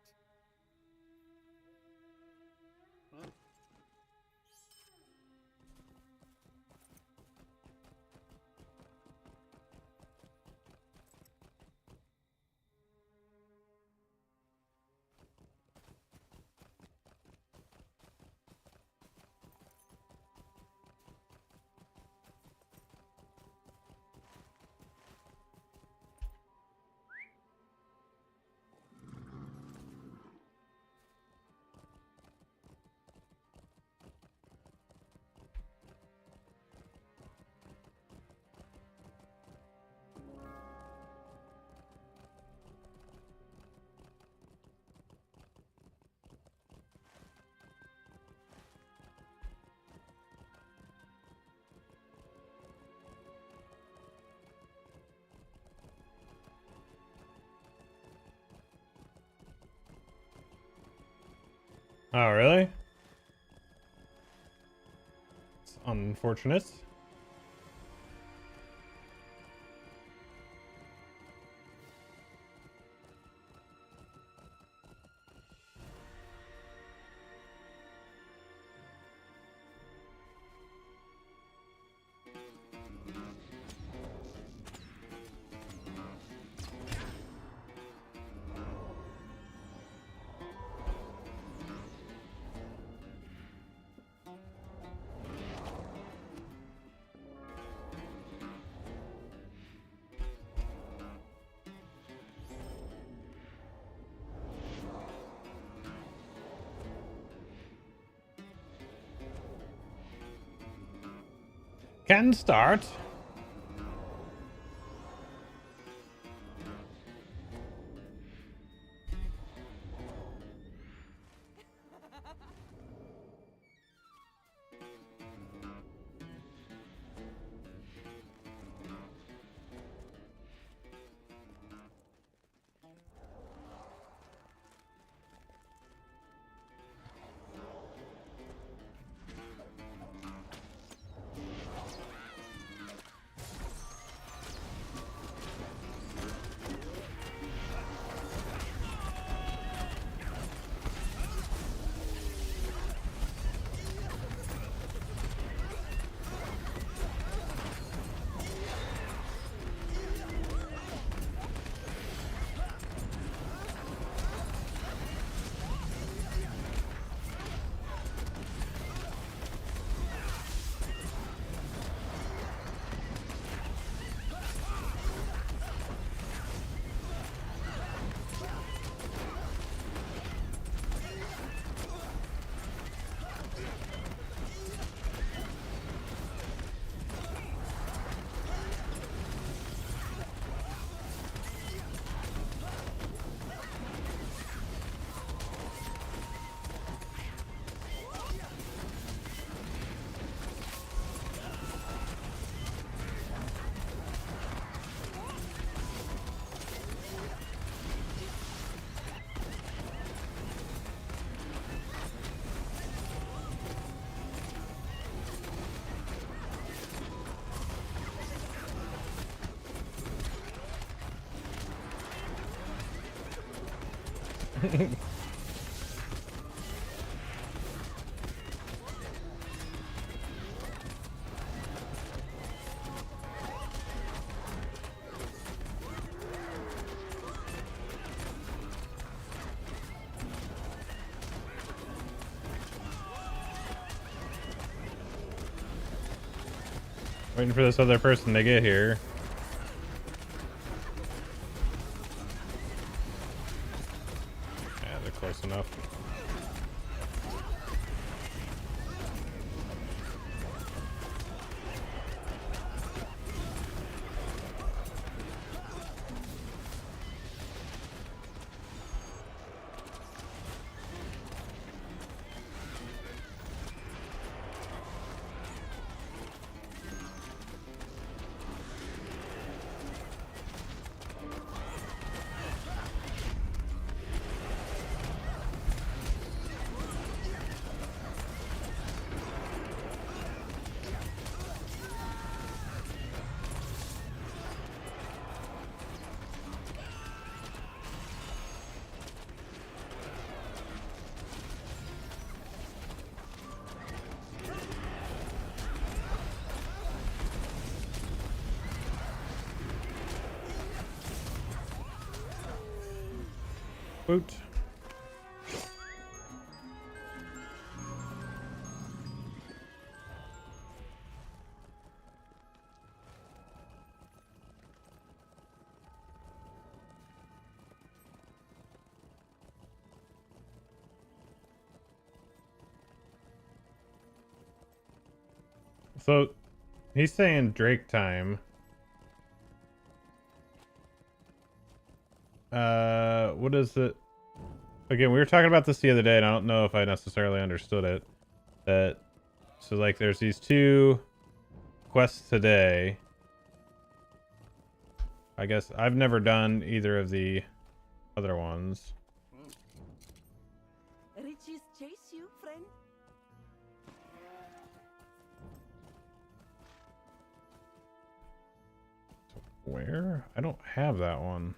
Oh, really? It's unfortunate. Can start. Waiting for this other person to get here. Yeah, they're close enough. Boot. So he's saying Drake time. What is it? Again, we were talking about this the other day, and I don't know if I necessarily understood it. That so like there's these two quests today. I guess I've never done either of the other ones. Riches chase you, friend. Where? I don't have that one.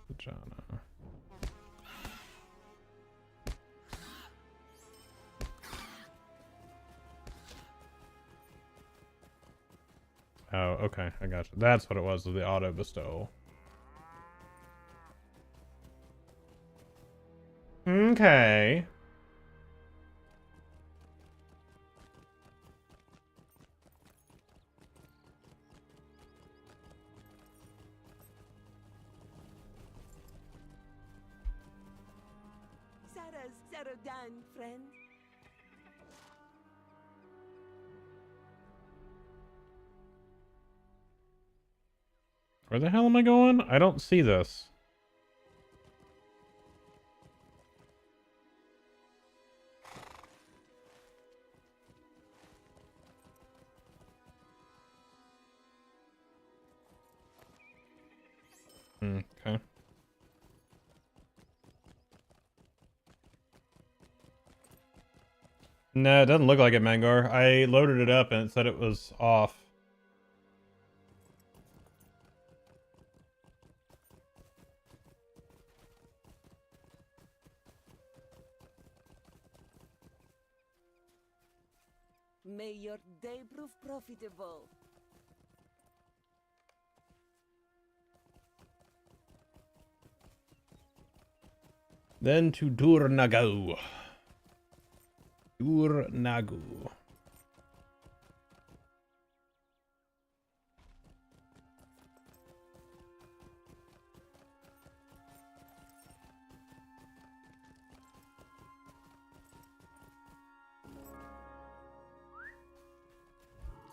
Vagina. Oh, okay. I got you. That's what it was with the auto bestow. Okay. Sarah done, friend. Where the hell am I going? I don't see this. Okay. No, it doesn't look like it, Mangar. I loaded it up and it said it was off. May your day prove profitable. Then to Durnagu. Durnagu.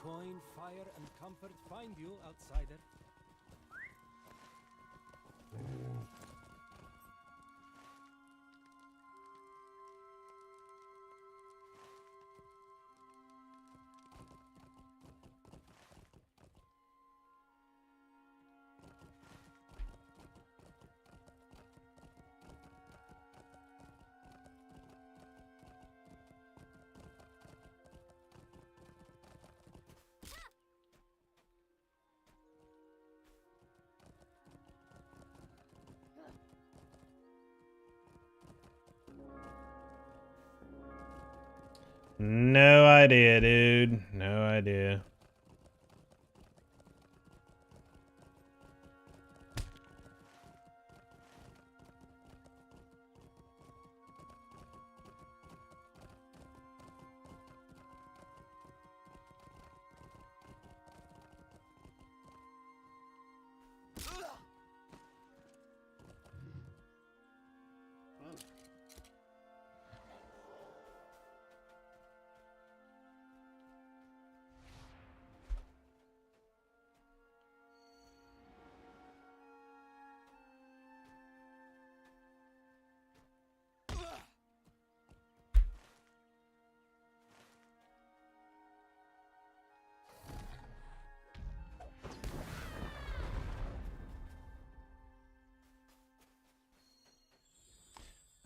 Coin, fire, and comfort find you, outsider. No idea, dude. No idea.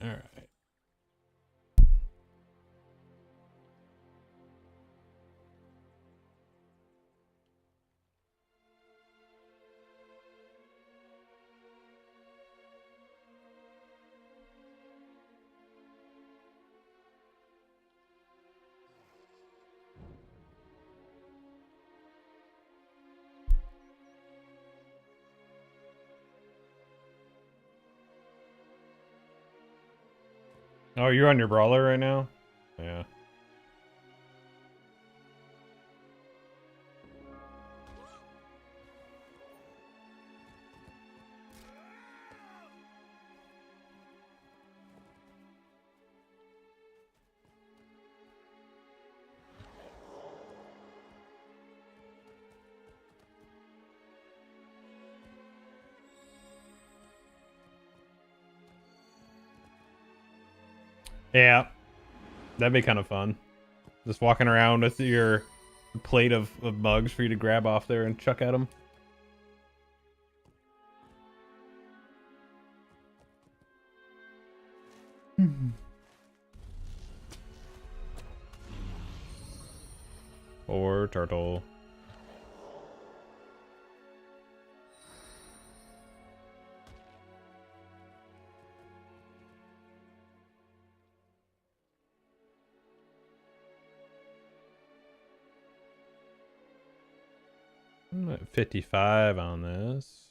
All right. Oh, you're on your brawler right now? Yeah. Yeah. That'd be kind of fun. Just walking around with your plate of mugs for you to grab off there and chuck at them. Or turtle. I'm at 55 on this.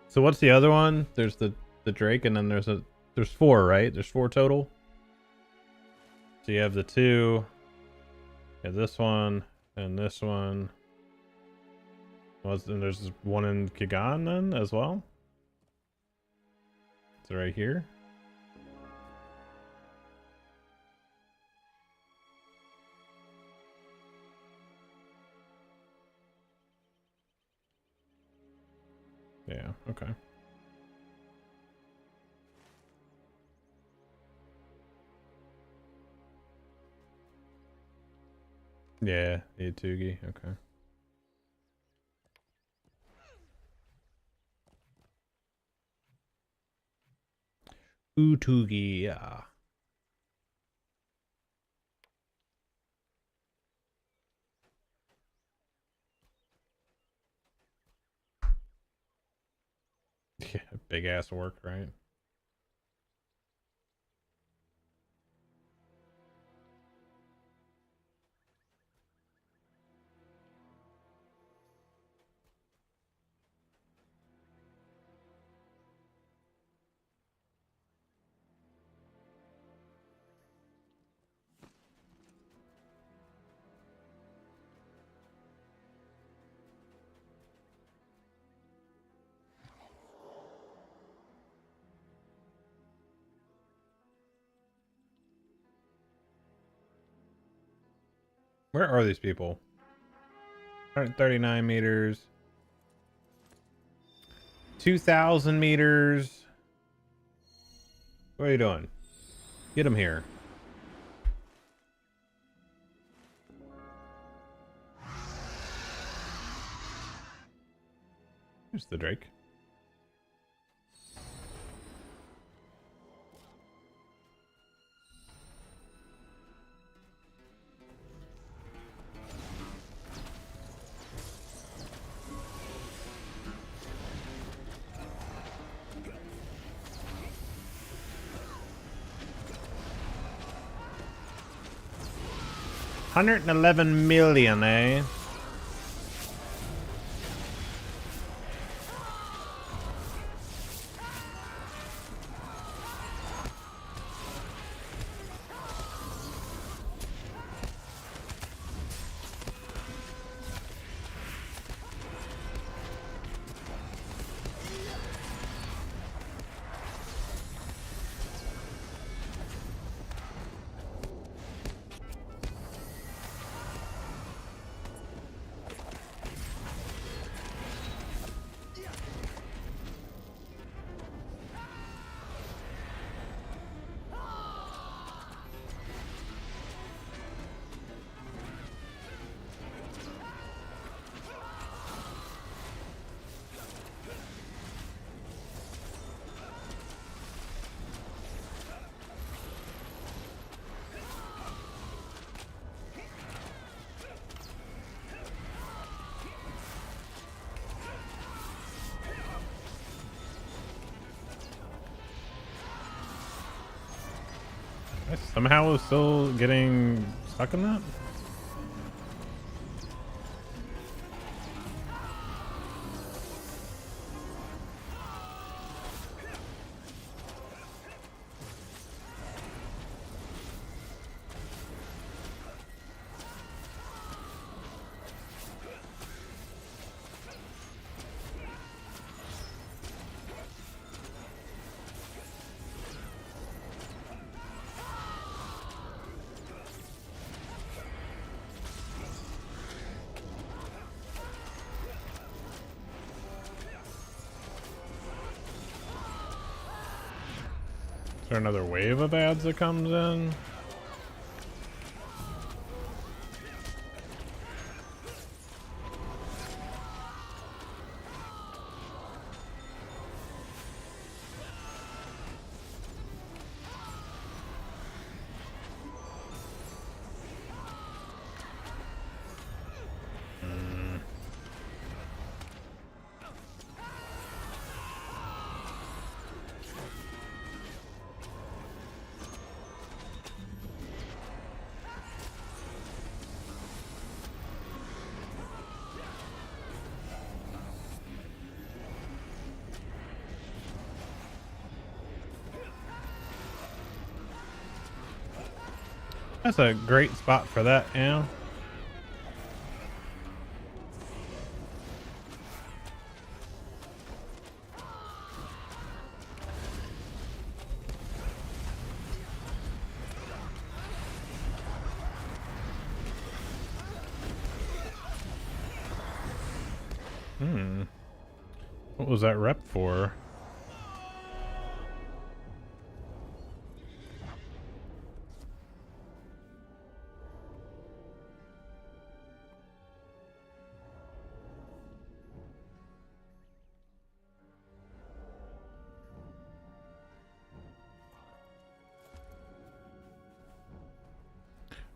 So what's the other one? There's the Drake, and then there's 4, right? There's 4 total. So you have the 2, you have this one, and this one. And there's one in Kigan then as well. It's right here. Yeah, okay. Yeah, Itugi, okay. Utugi, yeah. Yeah, big ass work, right? Where are these people? 139 meters. 2,000 meters. What are you doing? Get him here. There's the Drake. 111 million, eh? I somehow was still getting stuck in that. Is there another wave of ads that comes in? That's a great spot for that, yeah. What was that rep for?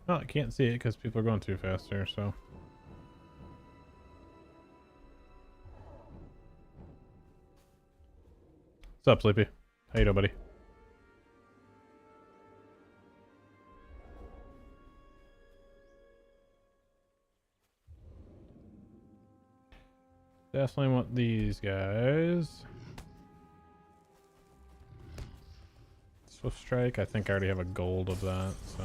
Oh, I can't see it because people are going too fast there, so. What's up, Sleepy? How you doing, buddy? Definitely want these guys. Swift Strike, I think I already have a gold of that, so.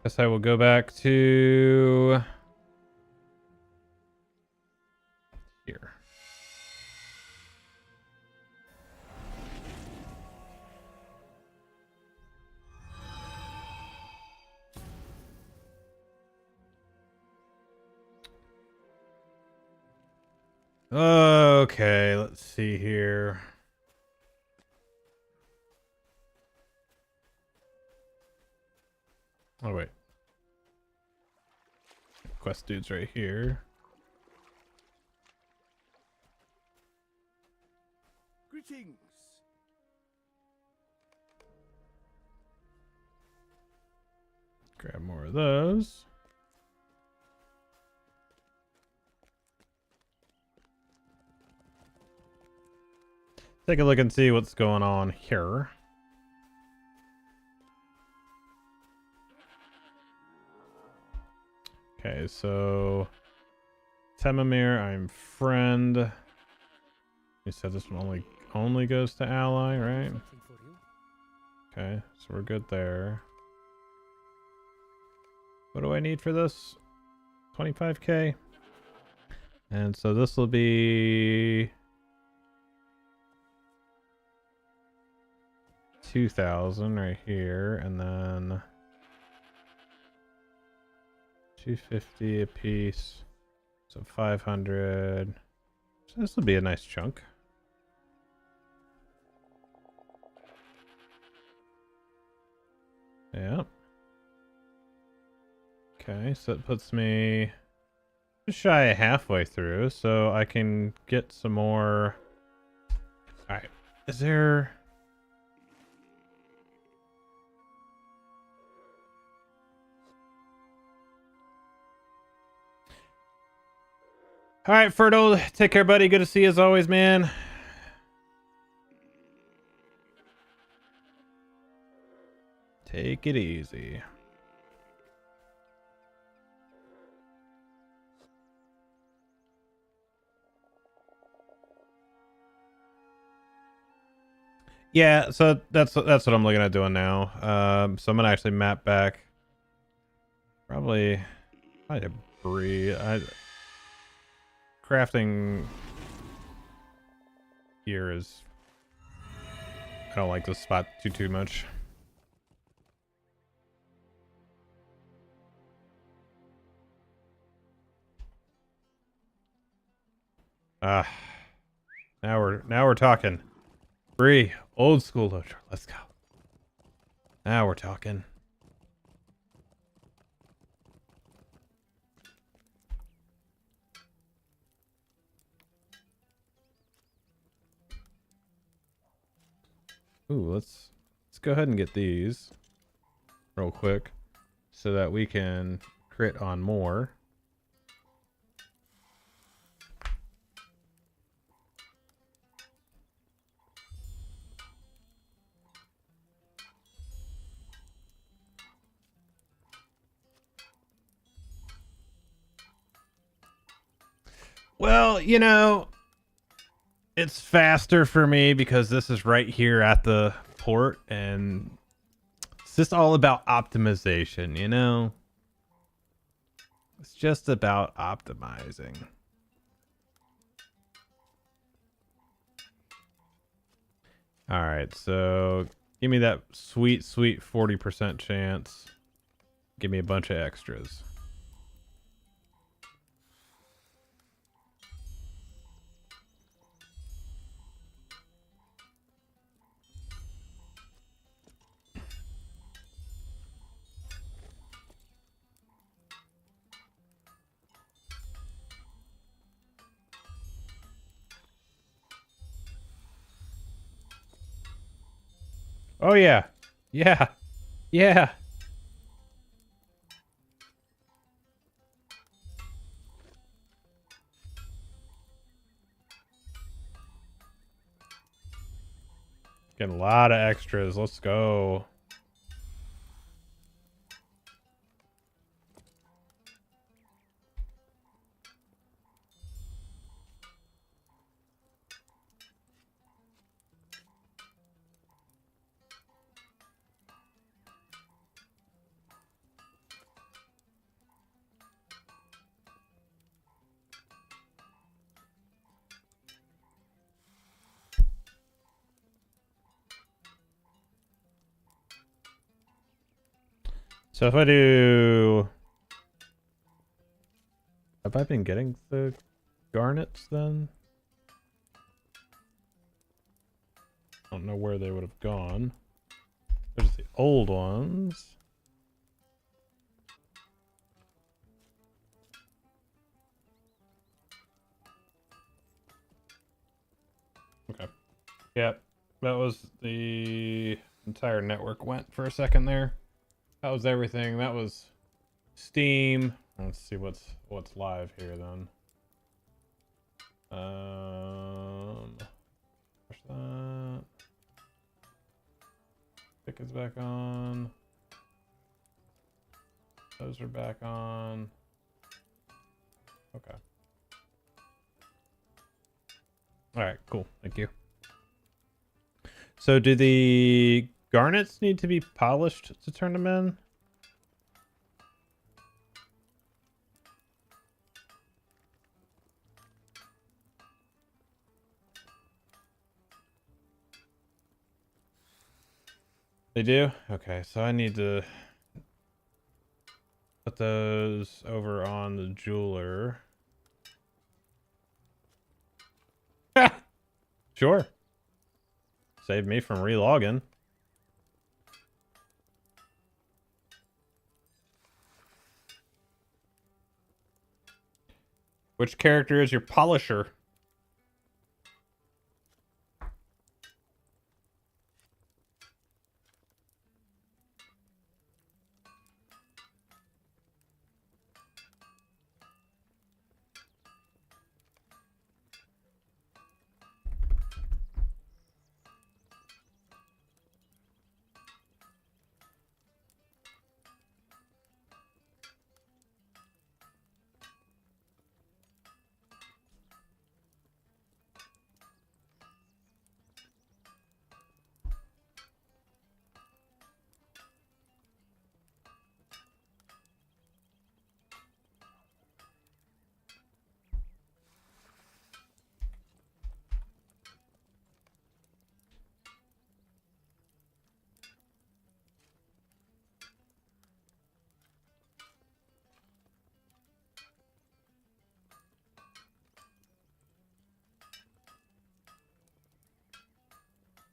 Guess I will go back to here. Okay, let's see here. Oh, wait. Quest dude's right here. Greetings. Grab more of those. Take a look and see what's going on here. Okay, so Temamir, I'm friend. You said this one only goes to ally, right? Something for you. Okay, so we're good there. What do I need for this? 25k. And so this will be 2,000 right here, and then 250 a piece. So 500. So this will be a nice chunk. Yeah. Okay, so it puts me just shy of halfway through, so I can get some more. Alright, is there... Alright, Fertile, take care, buddy. Good to see you as always, man. Take it easy. Yeah, so that's what I'm looking at doing now. So I'm gonna actually map back. Probably debris. Crafting here is. I don't like this spot too much. Now we're talking. Bree, old school LOTRO. Let's go. Now we're talking. Ooh, let's go ahead and get these real quick so that we can crit on more. Well, you know, it's faster for me because this is right here at the port, and it's just all about optimization, you know? It's just about optimizing. All right, so give me that sweet 40% chance. Give me a bunch of extras. Oh yeah. Yeah. Yeah. Getting a lot of extras. Let's go. So if I do... Have I been getting the garnets then? I don't know where they would have gone. There's the old ones. Okay. Yep. That was the entire network went for a second there. That was everything. That was Steam. Let's see what's live here then. Push that. Pick is back on. Those are back on. Okay. All right, cool. Thank you. So do the garnets need to be polished to turn them in? They do? Okay, so I need to put those over on the jeweler. Sure. Save me from relogging. Which character is your polisher?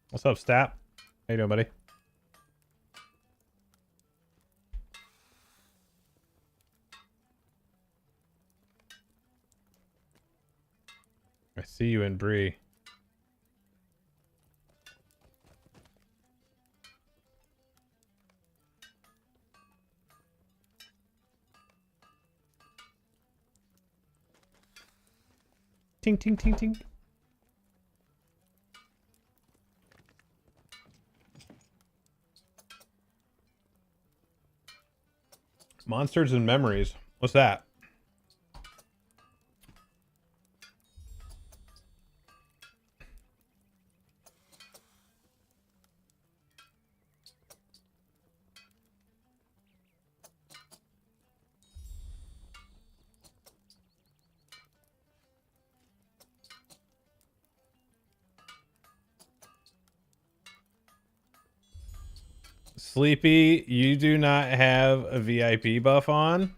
What's up, Stap? How you doing, buddy? I see you in Bree. Ting, ting, ting, ting. Monsters and Memories. What's that? Sleepy, you do not have a VIP buff on?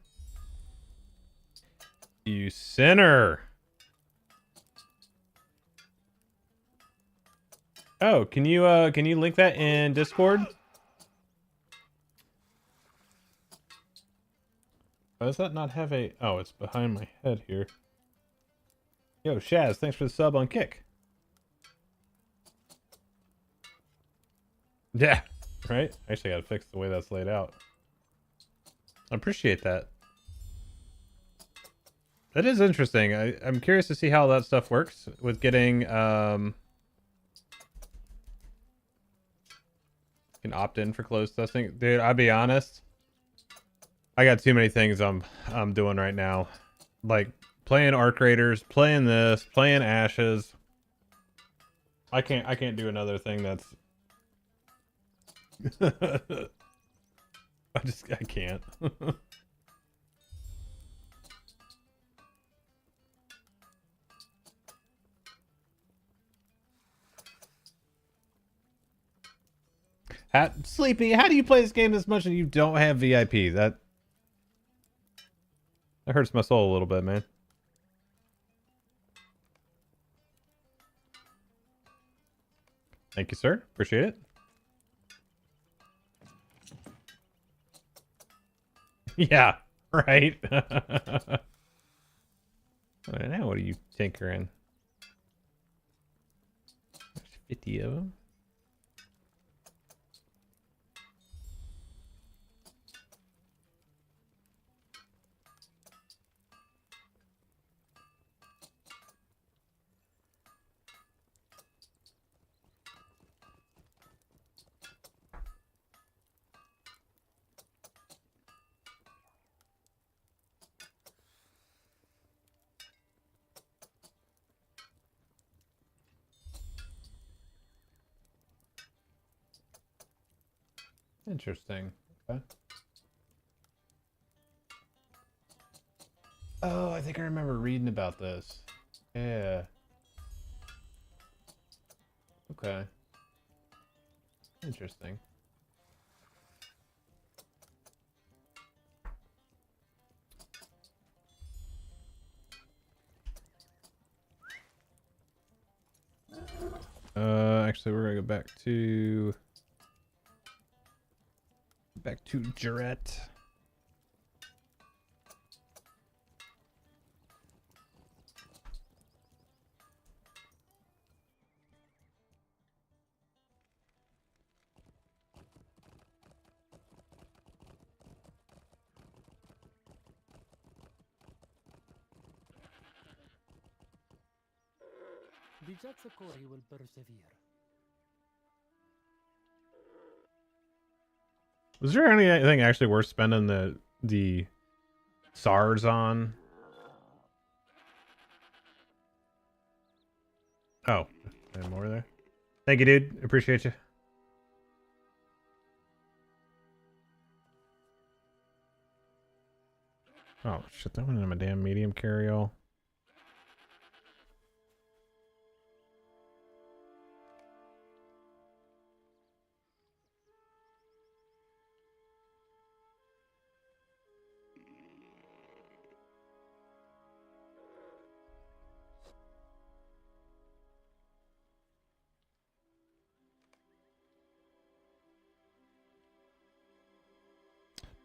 You sinner. Oh, can you link that in Discord? Why does that not have a... Oh, it's behind my head here. Yo, Shaz, thanks for the sub on Kick. Yeah, right? Actually, I gotta fix the way that's laid out. I appreciate that. That is interesting. I'm curious to see how that stuff works with getting... You can opt in for closed testing. Dude, I'll be honest. I got too many things I'm doing right now. Like playing Arc Raiders, playing this, playing Ashes. I can't do another thing that's I can't. Sleepy, how do you play this game this much and you don't have VIP? That hurts my soul a little bit, man. Thank you, sir. Appreciate it. Yeah, right. Now what are you tinkering? There's 50 of them. Interesting. Okay. Oh, I think I remember reading about this. Yeah. Okay. Interesting. Actually, we're gonna go back to Jarrett. The Jatsakori will persevere. Was there anything actually worth spending the SARS on? Oh, any more there? Thank you, dude. Appreciate you. Oh shit, that went in my damn medium carry-all.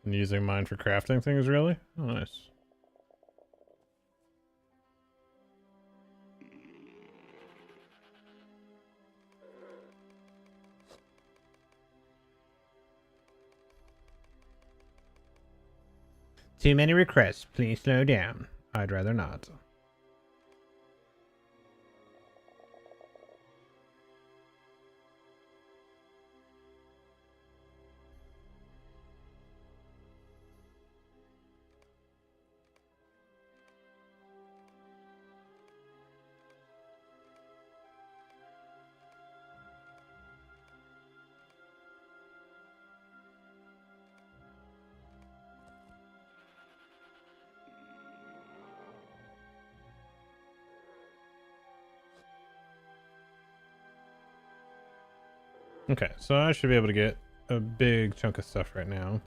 And using mine for crafting things, really? Oh, nice. Too many requests. Please slow down. I'd rather not. Okay, so I should be able to get a big chunk of stuff right now.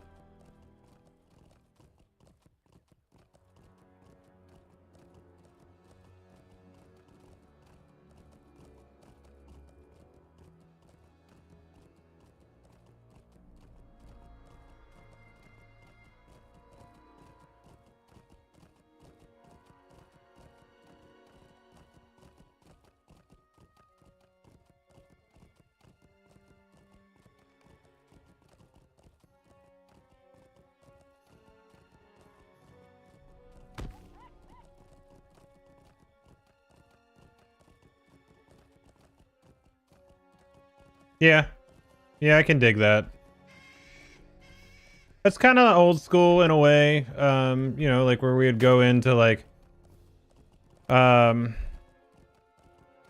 Yeah. Yeah, I can dig that. That's kind of old school in a way. You know, like where we'd go into like Illuminos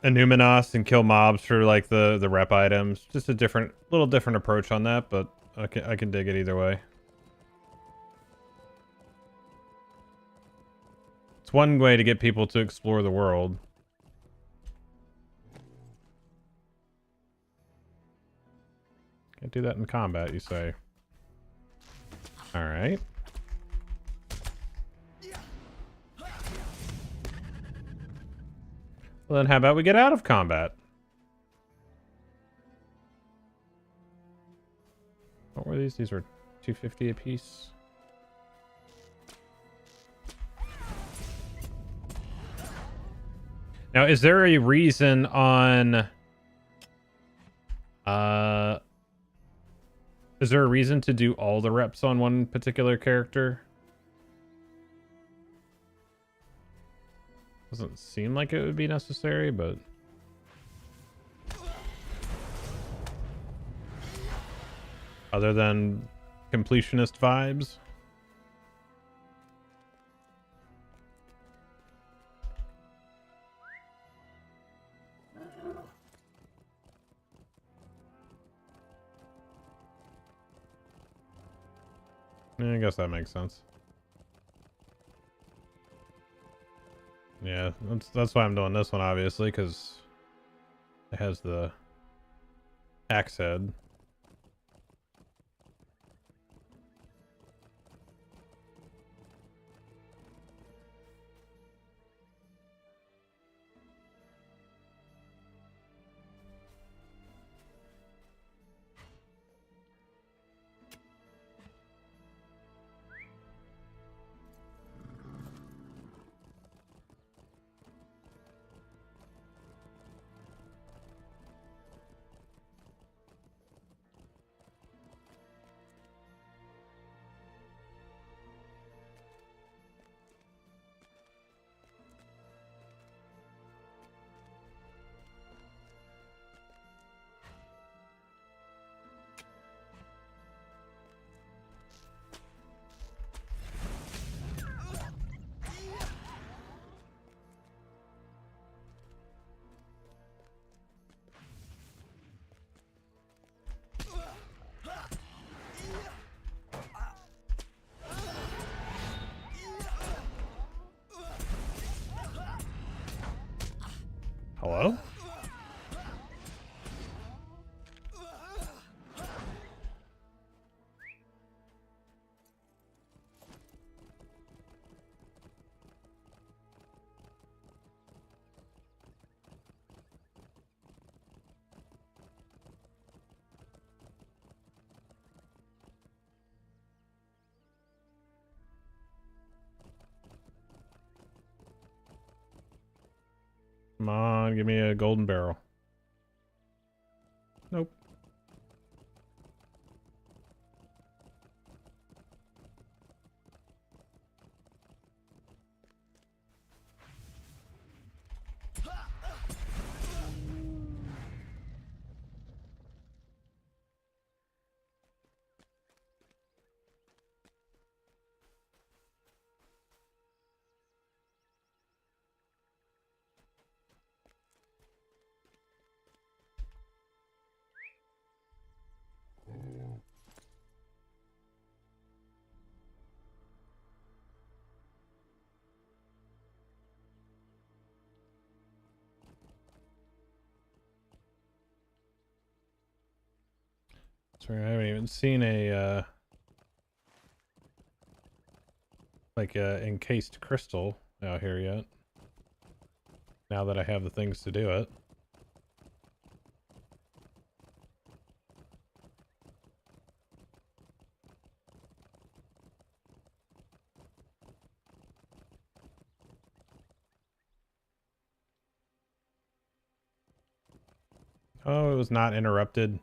and kill mobs for like the rep items. Just a little different approach on that, but I can dig it either way. It's one way to get people to explore the world. Can't do that in combat, you say. Alright. Well then how about we get out of combat? What were these? These were 250 a piece. Now, is there a reason on... Is there a reason to do all the reps on one particular character? Doesn't seem like it would be necessary, but... Other than completionist vibes? Yeah, I guess that makes sense. Yeah, that's why I'm doing this one, obviously, because it has the axe head. Hello? Come on, give me a golden barrel. Nope. Sorry, I haven't even seen a like encased crystal out here yet. Now that I have the things to do it. Oh, it was not interrupted.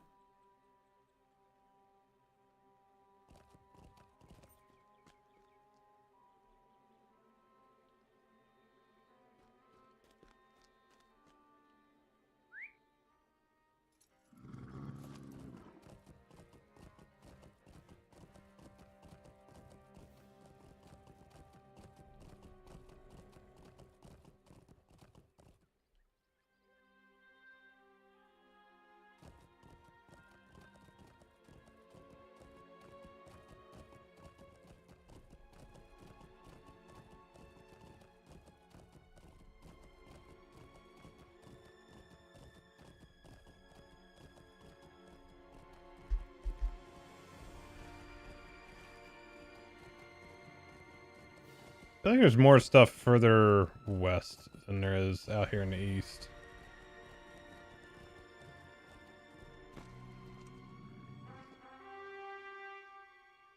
I think there's more stuff further west than there is out here in the east.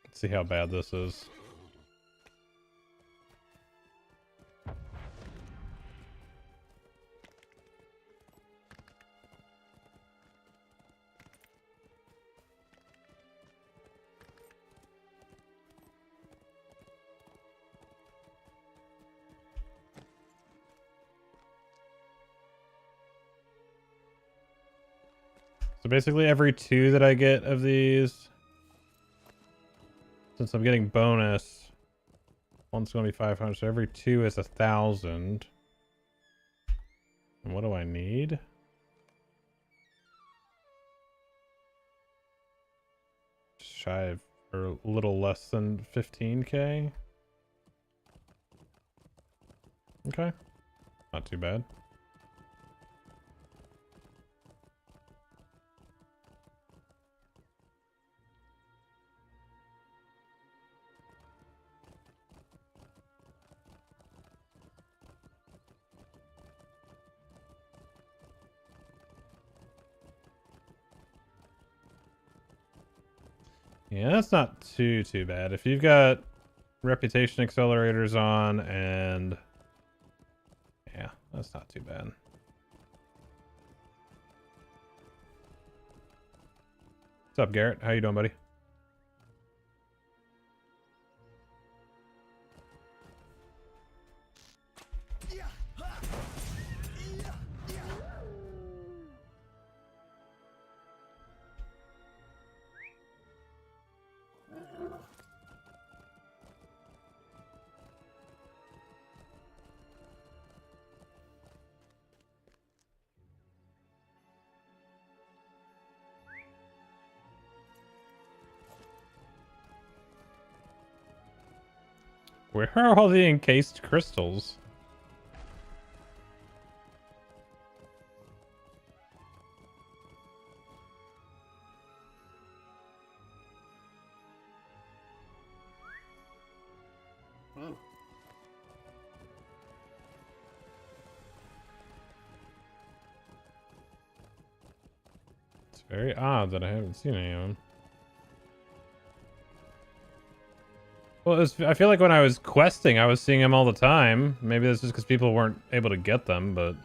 Let's see how bad this is. So basically every 2 that I get of these, since I'm getting bonus, one's going to be 500, so every 2 is 1,000. And what do I need? Just shy of or a little less than 15k. Okay, not too bad. Yeah, that's not too bad. If you've got reputation accelerators on, and yeah, that's not too bad. What's up, Garrett? How you doing, buddy? Where are all the encased crystals? Oh. It's very odd that I haven't seen any of them. Well, I feel like when I was questing, I was seeing them all the time. Maybe that's just because people weren't able to get them, but...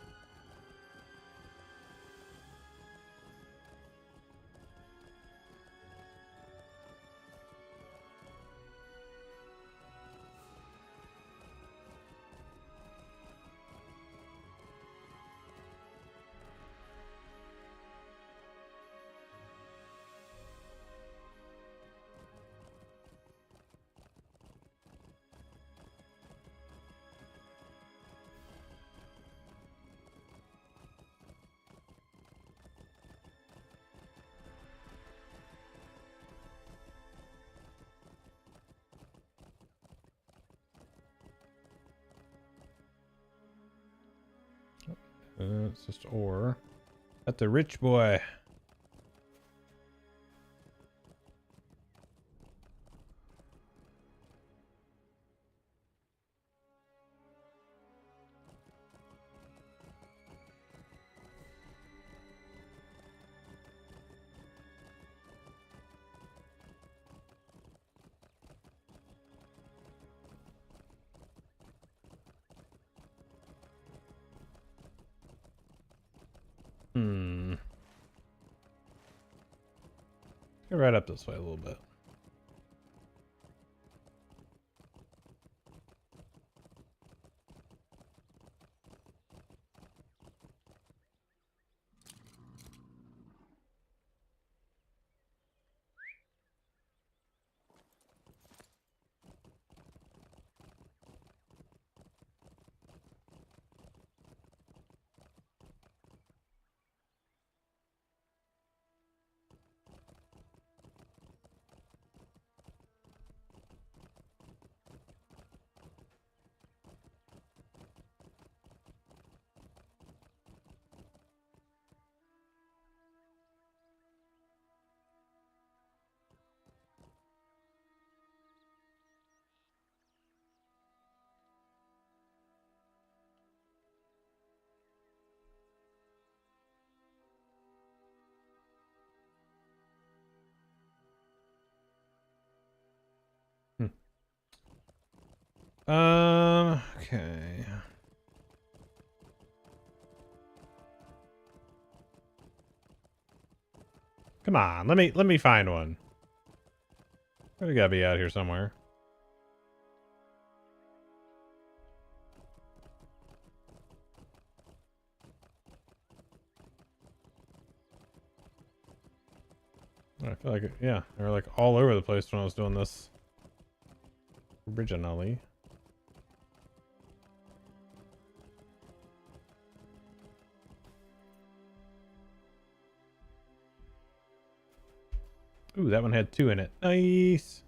it's just ore. That's a rich boy. Go right up this way a little bit. Okay. Come on, let me find one. We gotta be out here somewhere. I feel like, yeah, they were like all over the place when I was doing this originally. Ooh, that one had 2 in it. Nice.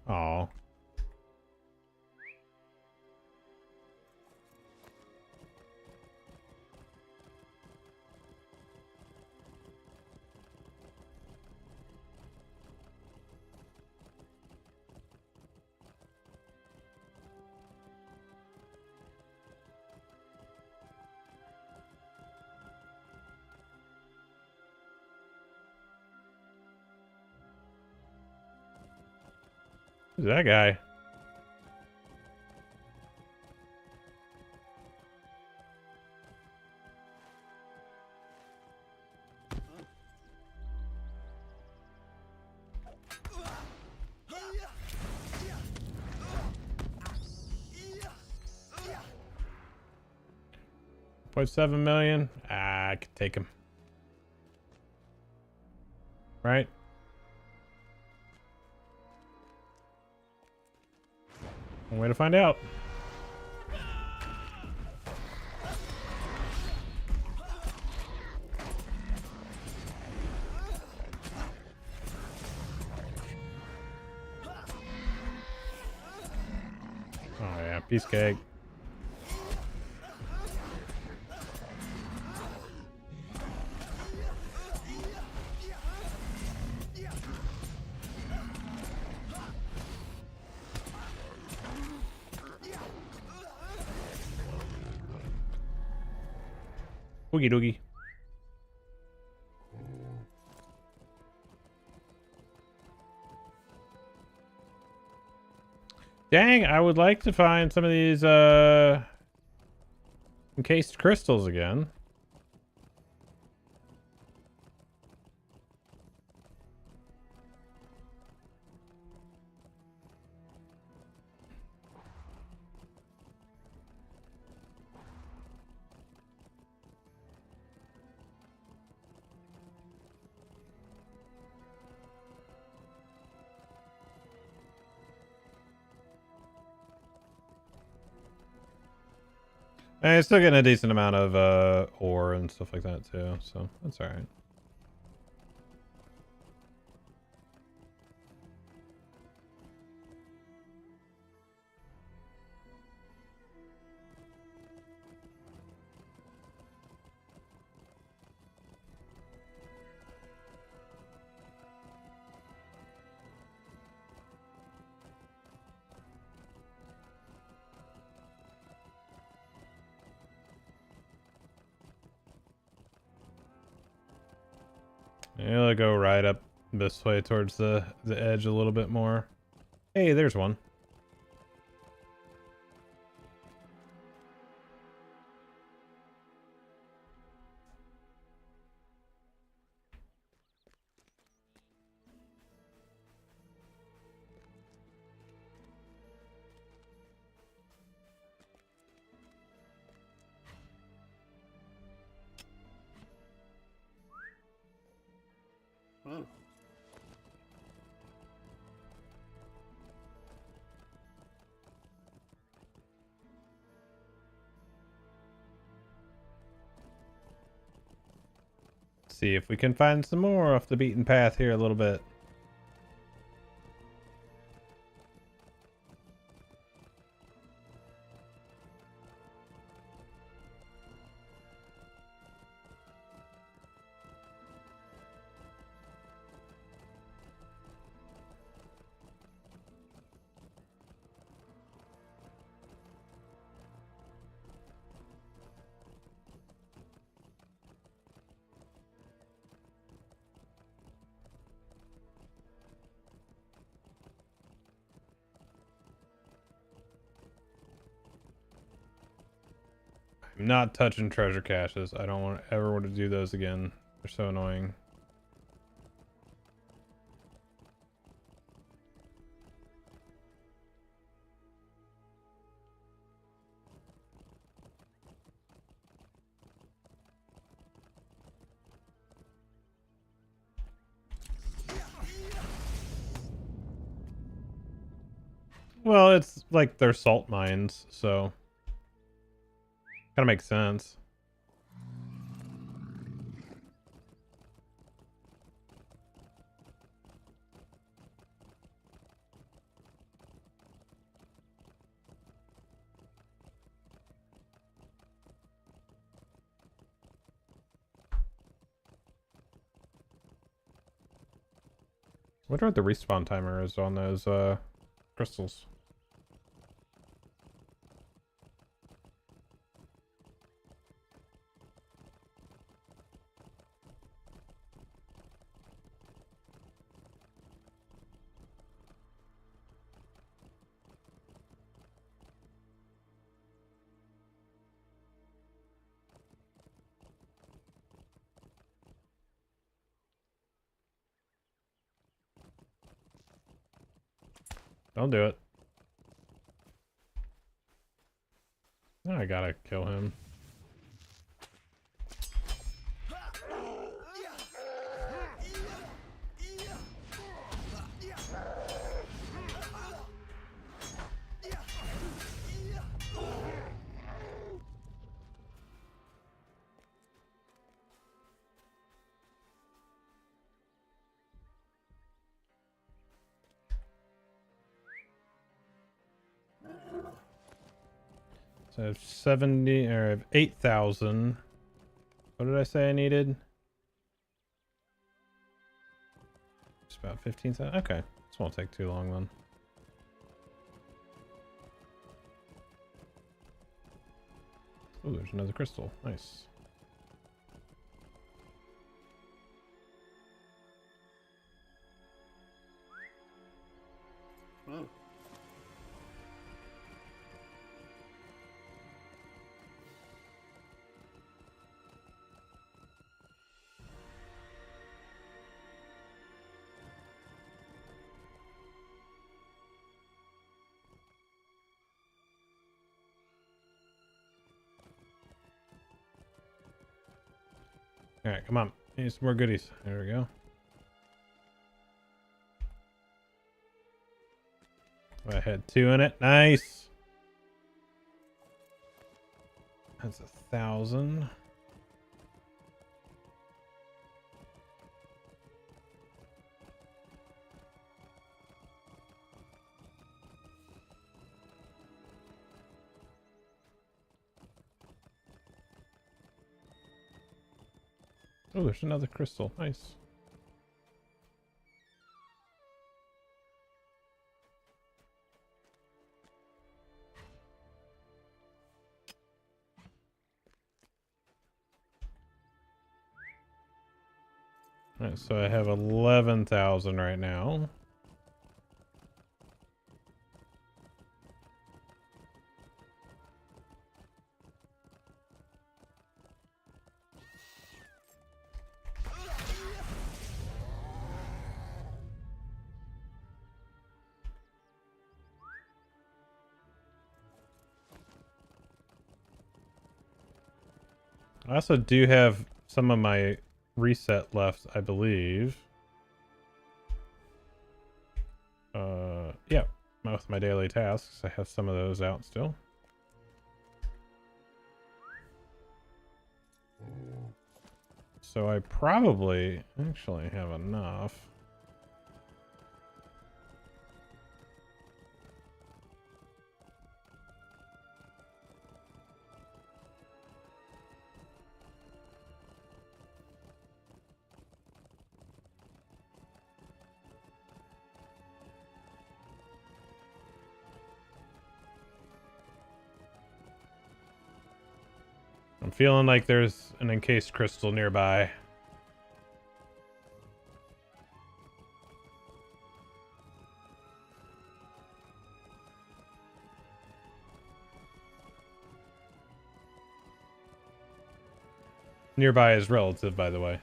Aw. Who's that guy? $0.7 million. Ah, I could take him. Right? One way to find out. Oh yeah, piece cake. Oogie doogie. Dang, I would like to find some of these encased crystals again. And it's still getting a decent amount of ore and stuff like that too, so that's alright. Yeah, I'll go right up this way towards the edge a little bit more. Hey, there's one. Well, See if we can find some more off the beaten path here a little bit. I'm not touching treasure caches. I don't ever want to do those again. They're so annoying. Well, it's like they're salt mines, so kind of makes sense. Wonder what the respawn timer is on those crystals. Don't do it. Now I gotta kill him. So I have 70 or I have 8,000. What did I say I needed? Just about 15,000. Okay, this won't take too long then. Oh, there's another crystal. Nice. Well, Alright, come on. Need some more goodies. There we go. I had 2 in it. Nice. That's 1,000. Oh, there's another crystal. Nice. Alright, so I have 11,000 right now. I also do have some of my reset left, I believe. Yeah, with my daily tasks, I have some of those out still. So I probably actually have enough. I'm feeling like there's an encased crystal nearby. Nearby is relative, by the way.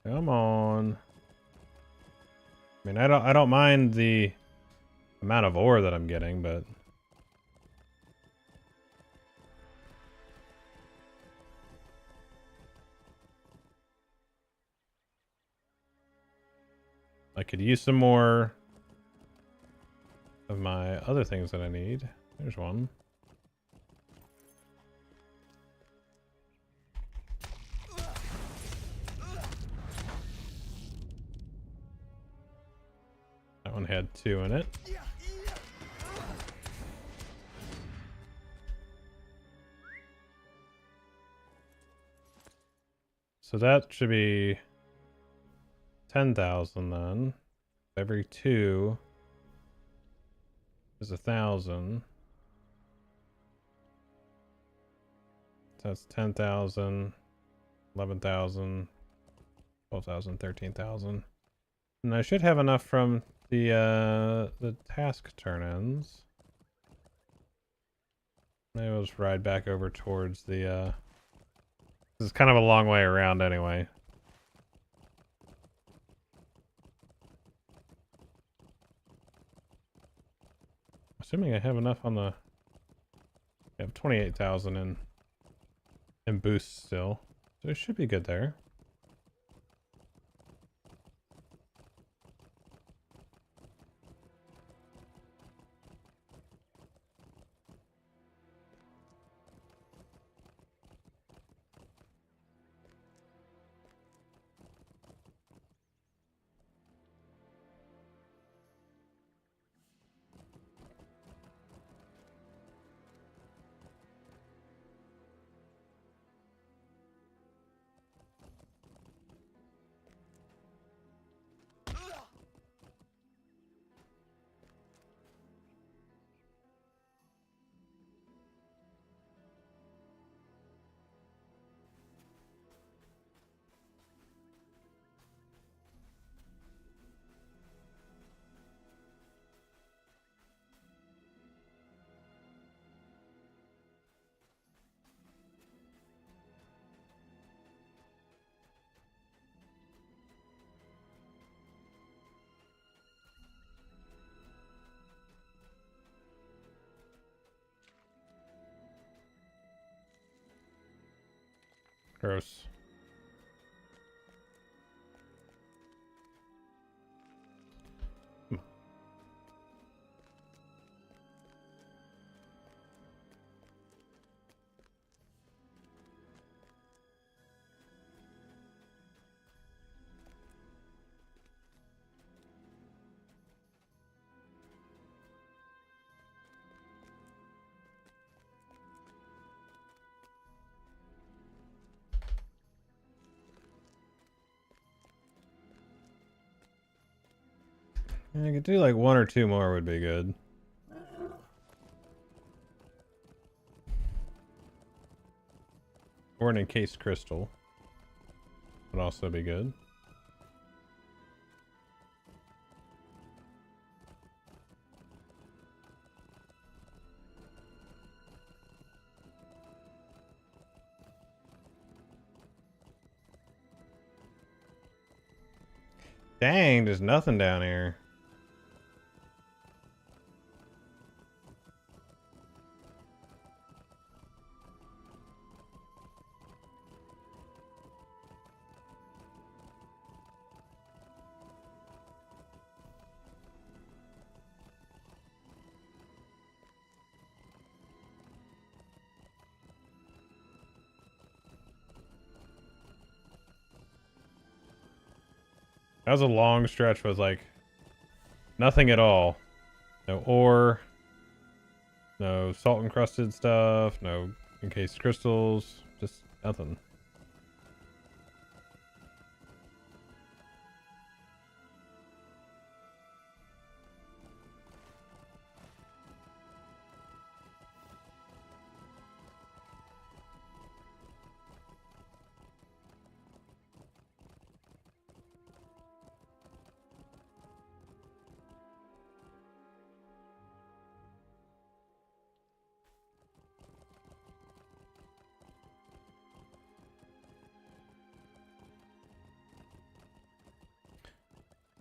Come on. I mean, I don't mind the amount of ore that I'm getting, but could use some more of my other things that I need. There's one. That one had 2 in it. So that should be 10,000 then. Every 2 is 1,000. So that's 10,000, 11,000, 12,000, 13,000. And I should have enough from the task turn-ins. Maybe I'll just ride back over towards the this is kind of a long way around anyway. Assuming I have enough on the... I have 28,000 in boosts still. So it should be good there. Gross. I could do like 1 or 2 more would be good. Or an encased crystal would also be good. Dang, there's nothing down here. That was a long stretch with like nothing at all. No ore, no salt encrusted stuff, no encased crystals, just nothing.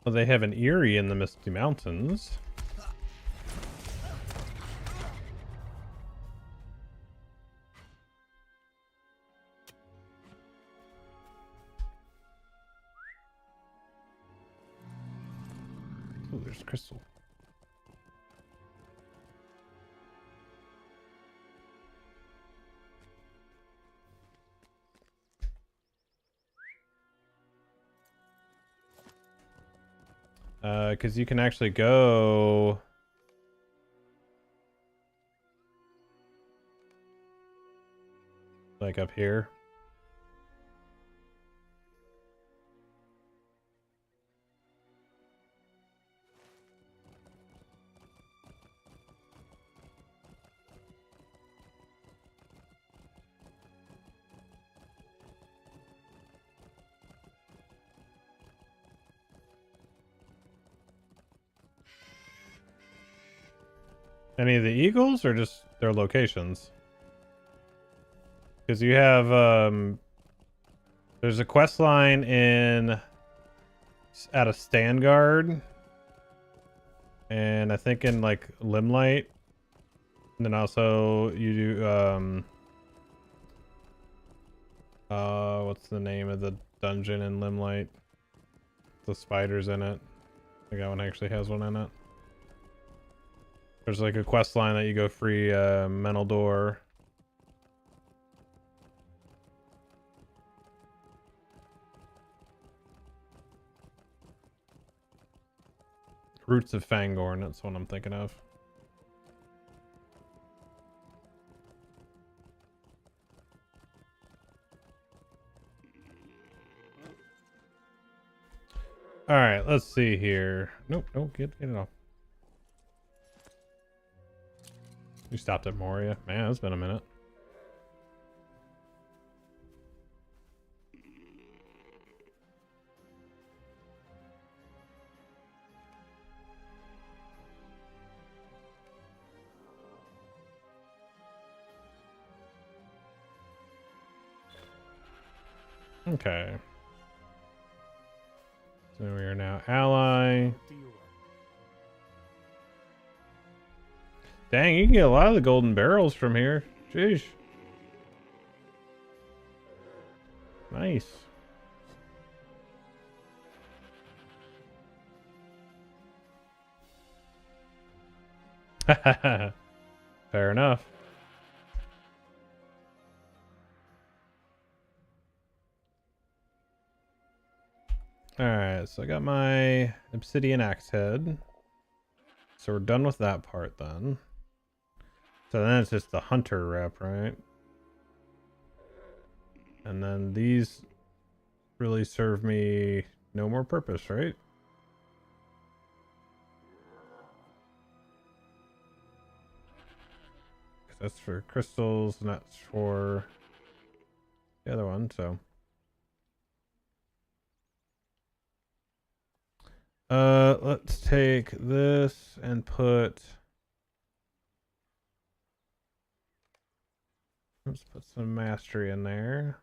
Well, they have an Eyrie in the Misty Mountains. there's crystal. Because you can actually go... like up here. Any of the eagles or just their locations? Because you have there's a quest line at a Standguard, and I think in like Limelight, and then also you do what's the name of the dungeon in Limelight? The spiders in it. I think that one actually has one in it. There's like a quest line that you go free mental door. Roots of Fangorn, that's what I'm thinking of. Alright, let's see here. Nope, get it off. You stopped at Moria? Man, it's been a minute. Okay. So we are now ally. What do you want? Dang, you can get a lot of the golden barrels from here. Jeez. Nice. Fair enough. Alright, so I got my obsidian axe head. So we're done with that part then. So then it's just the hunter rep, right? And then these really serve me no more purpose, right? Because that's for crystals and that's for the other one, so. Let's take this and put... Let's put some mastery in there.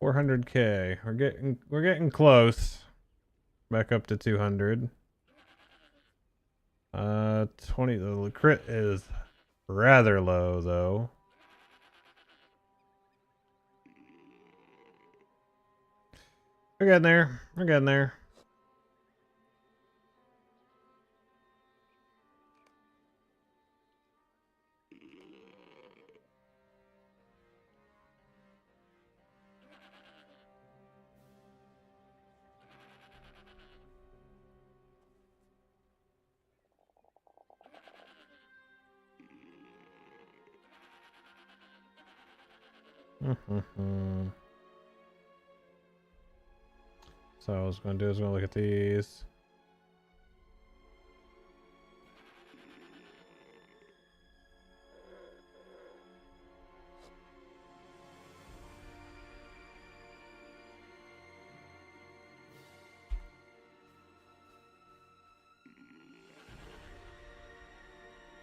400k. We're getting close. Back up to 200. 20. The crit is rather low though. We're getting there. We're getting there. So what I was going to do is going to look at these.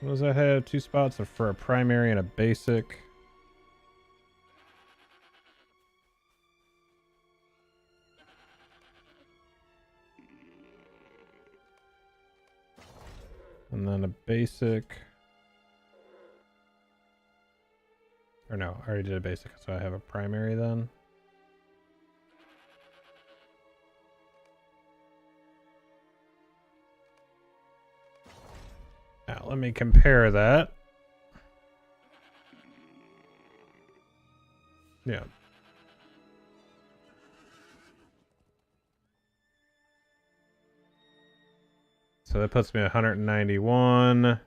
What does that have? 2 spots for a primary and a basic. And then a basic. Or no, I already did a basic, so I have a primary then. Now let me compare that. Yeah. So that puts me at 191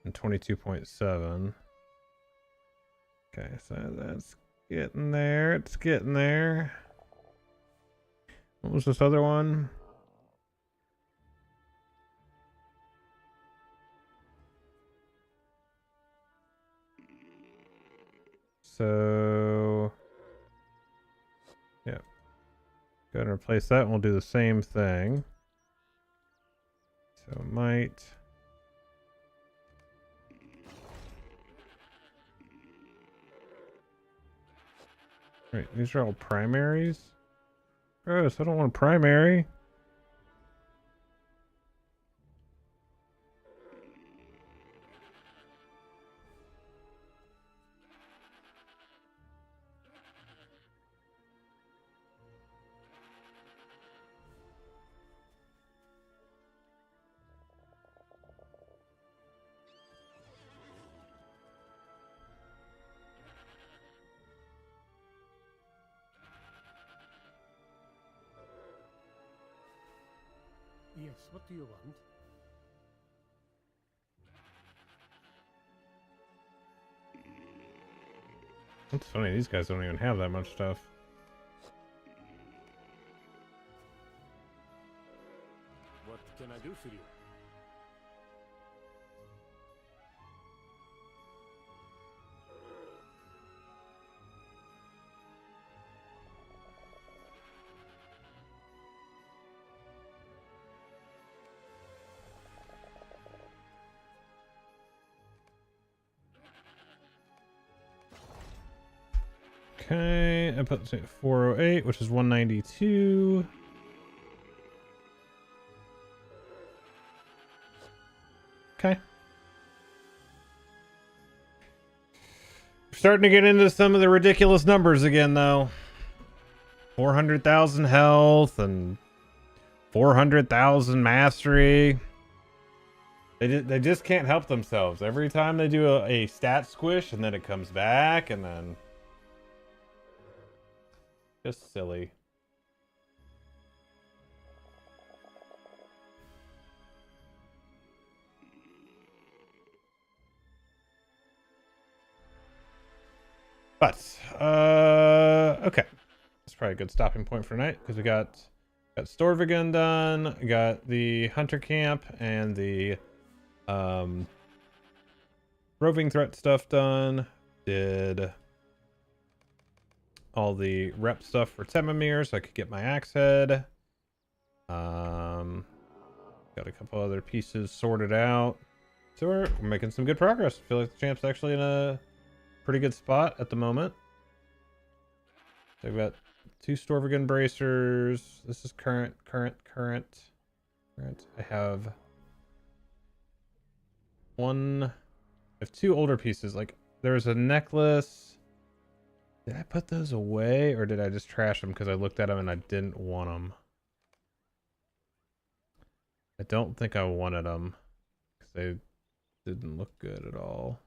and 22.7. Okay, so that's getting there. It's getting there. What was this other one? So, yeah. Go ahead and replace that and we'll do the same thing. So might. Wait, these are all primaries? Gross, I don't want a primary. Yes, what do you want? That's funny, these guys don't even have that much stuff. What can I do for you? Okay, I put 408, which is 192. Okay. We're starting to get into some of the ridiculous numbers again, though. 400,000 health and 400,000 mastery. They just can't help themselves. Every time they do a stat squish and then it comes back and then... Just silly. But, okay. That's probably a good stopping point for tonight because we got Storvigan done, got the Hunter Camp and the roving threat stuff done, did all the rep stuff for Temamir so I could get my axe head. Got a couple other pieces sorted out. So we're making some good progress. I feel like the champ's actually in a pretty good spot at the moment. So we've got 2 Storvigan bracers. This is current. I have I have 2 older pieces. Like there's a necklace. Did I put those away or did I just trash them because I looked at them and I didn't want them? I don't think I wanted them because they didn't look good at all.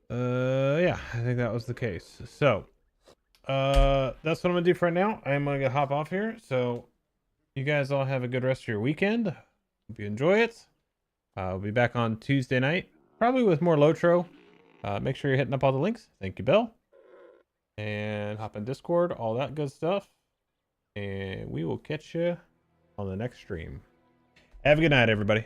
Yeah, I think that was the case. So, that's what I'm gonna do for right now. I'm gonna hop off here. So, you guys all have a good rest of your weekend. Hope you enjoy it. We'll be back on Tuesday night, probably with more LOTRO. Make sure you're hitting up all the links. Thank you, Bill. And hop in Discord, all that good stuff. And we will catch you on the next stream. Have a good night, everybody.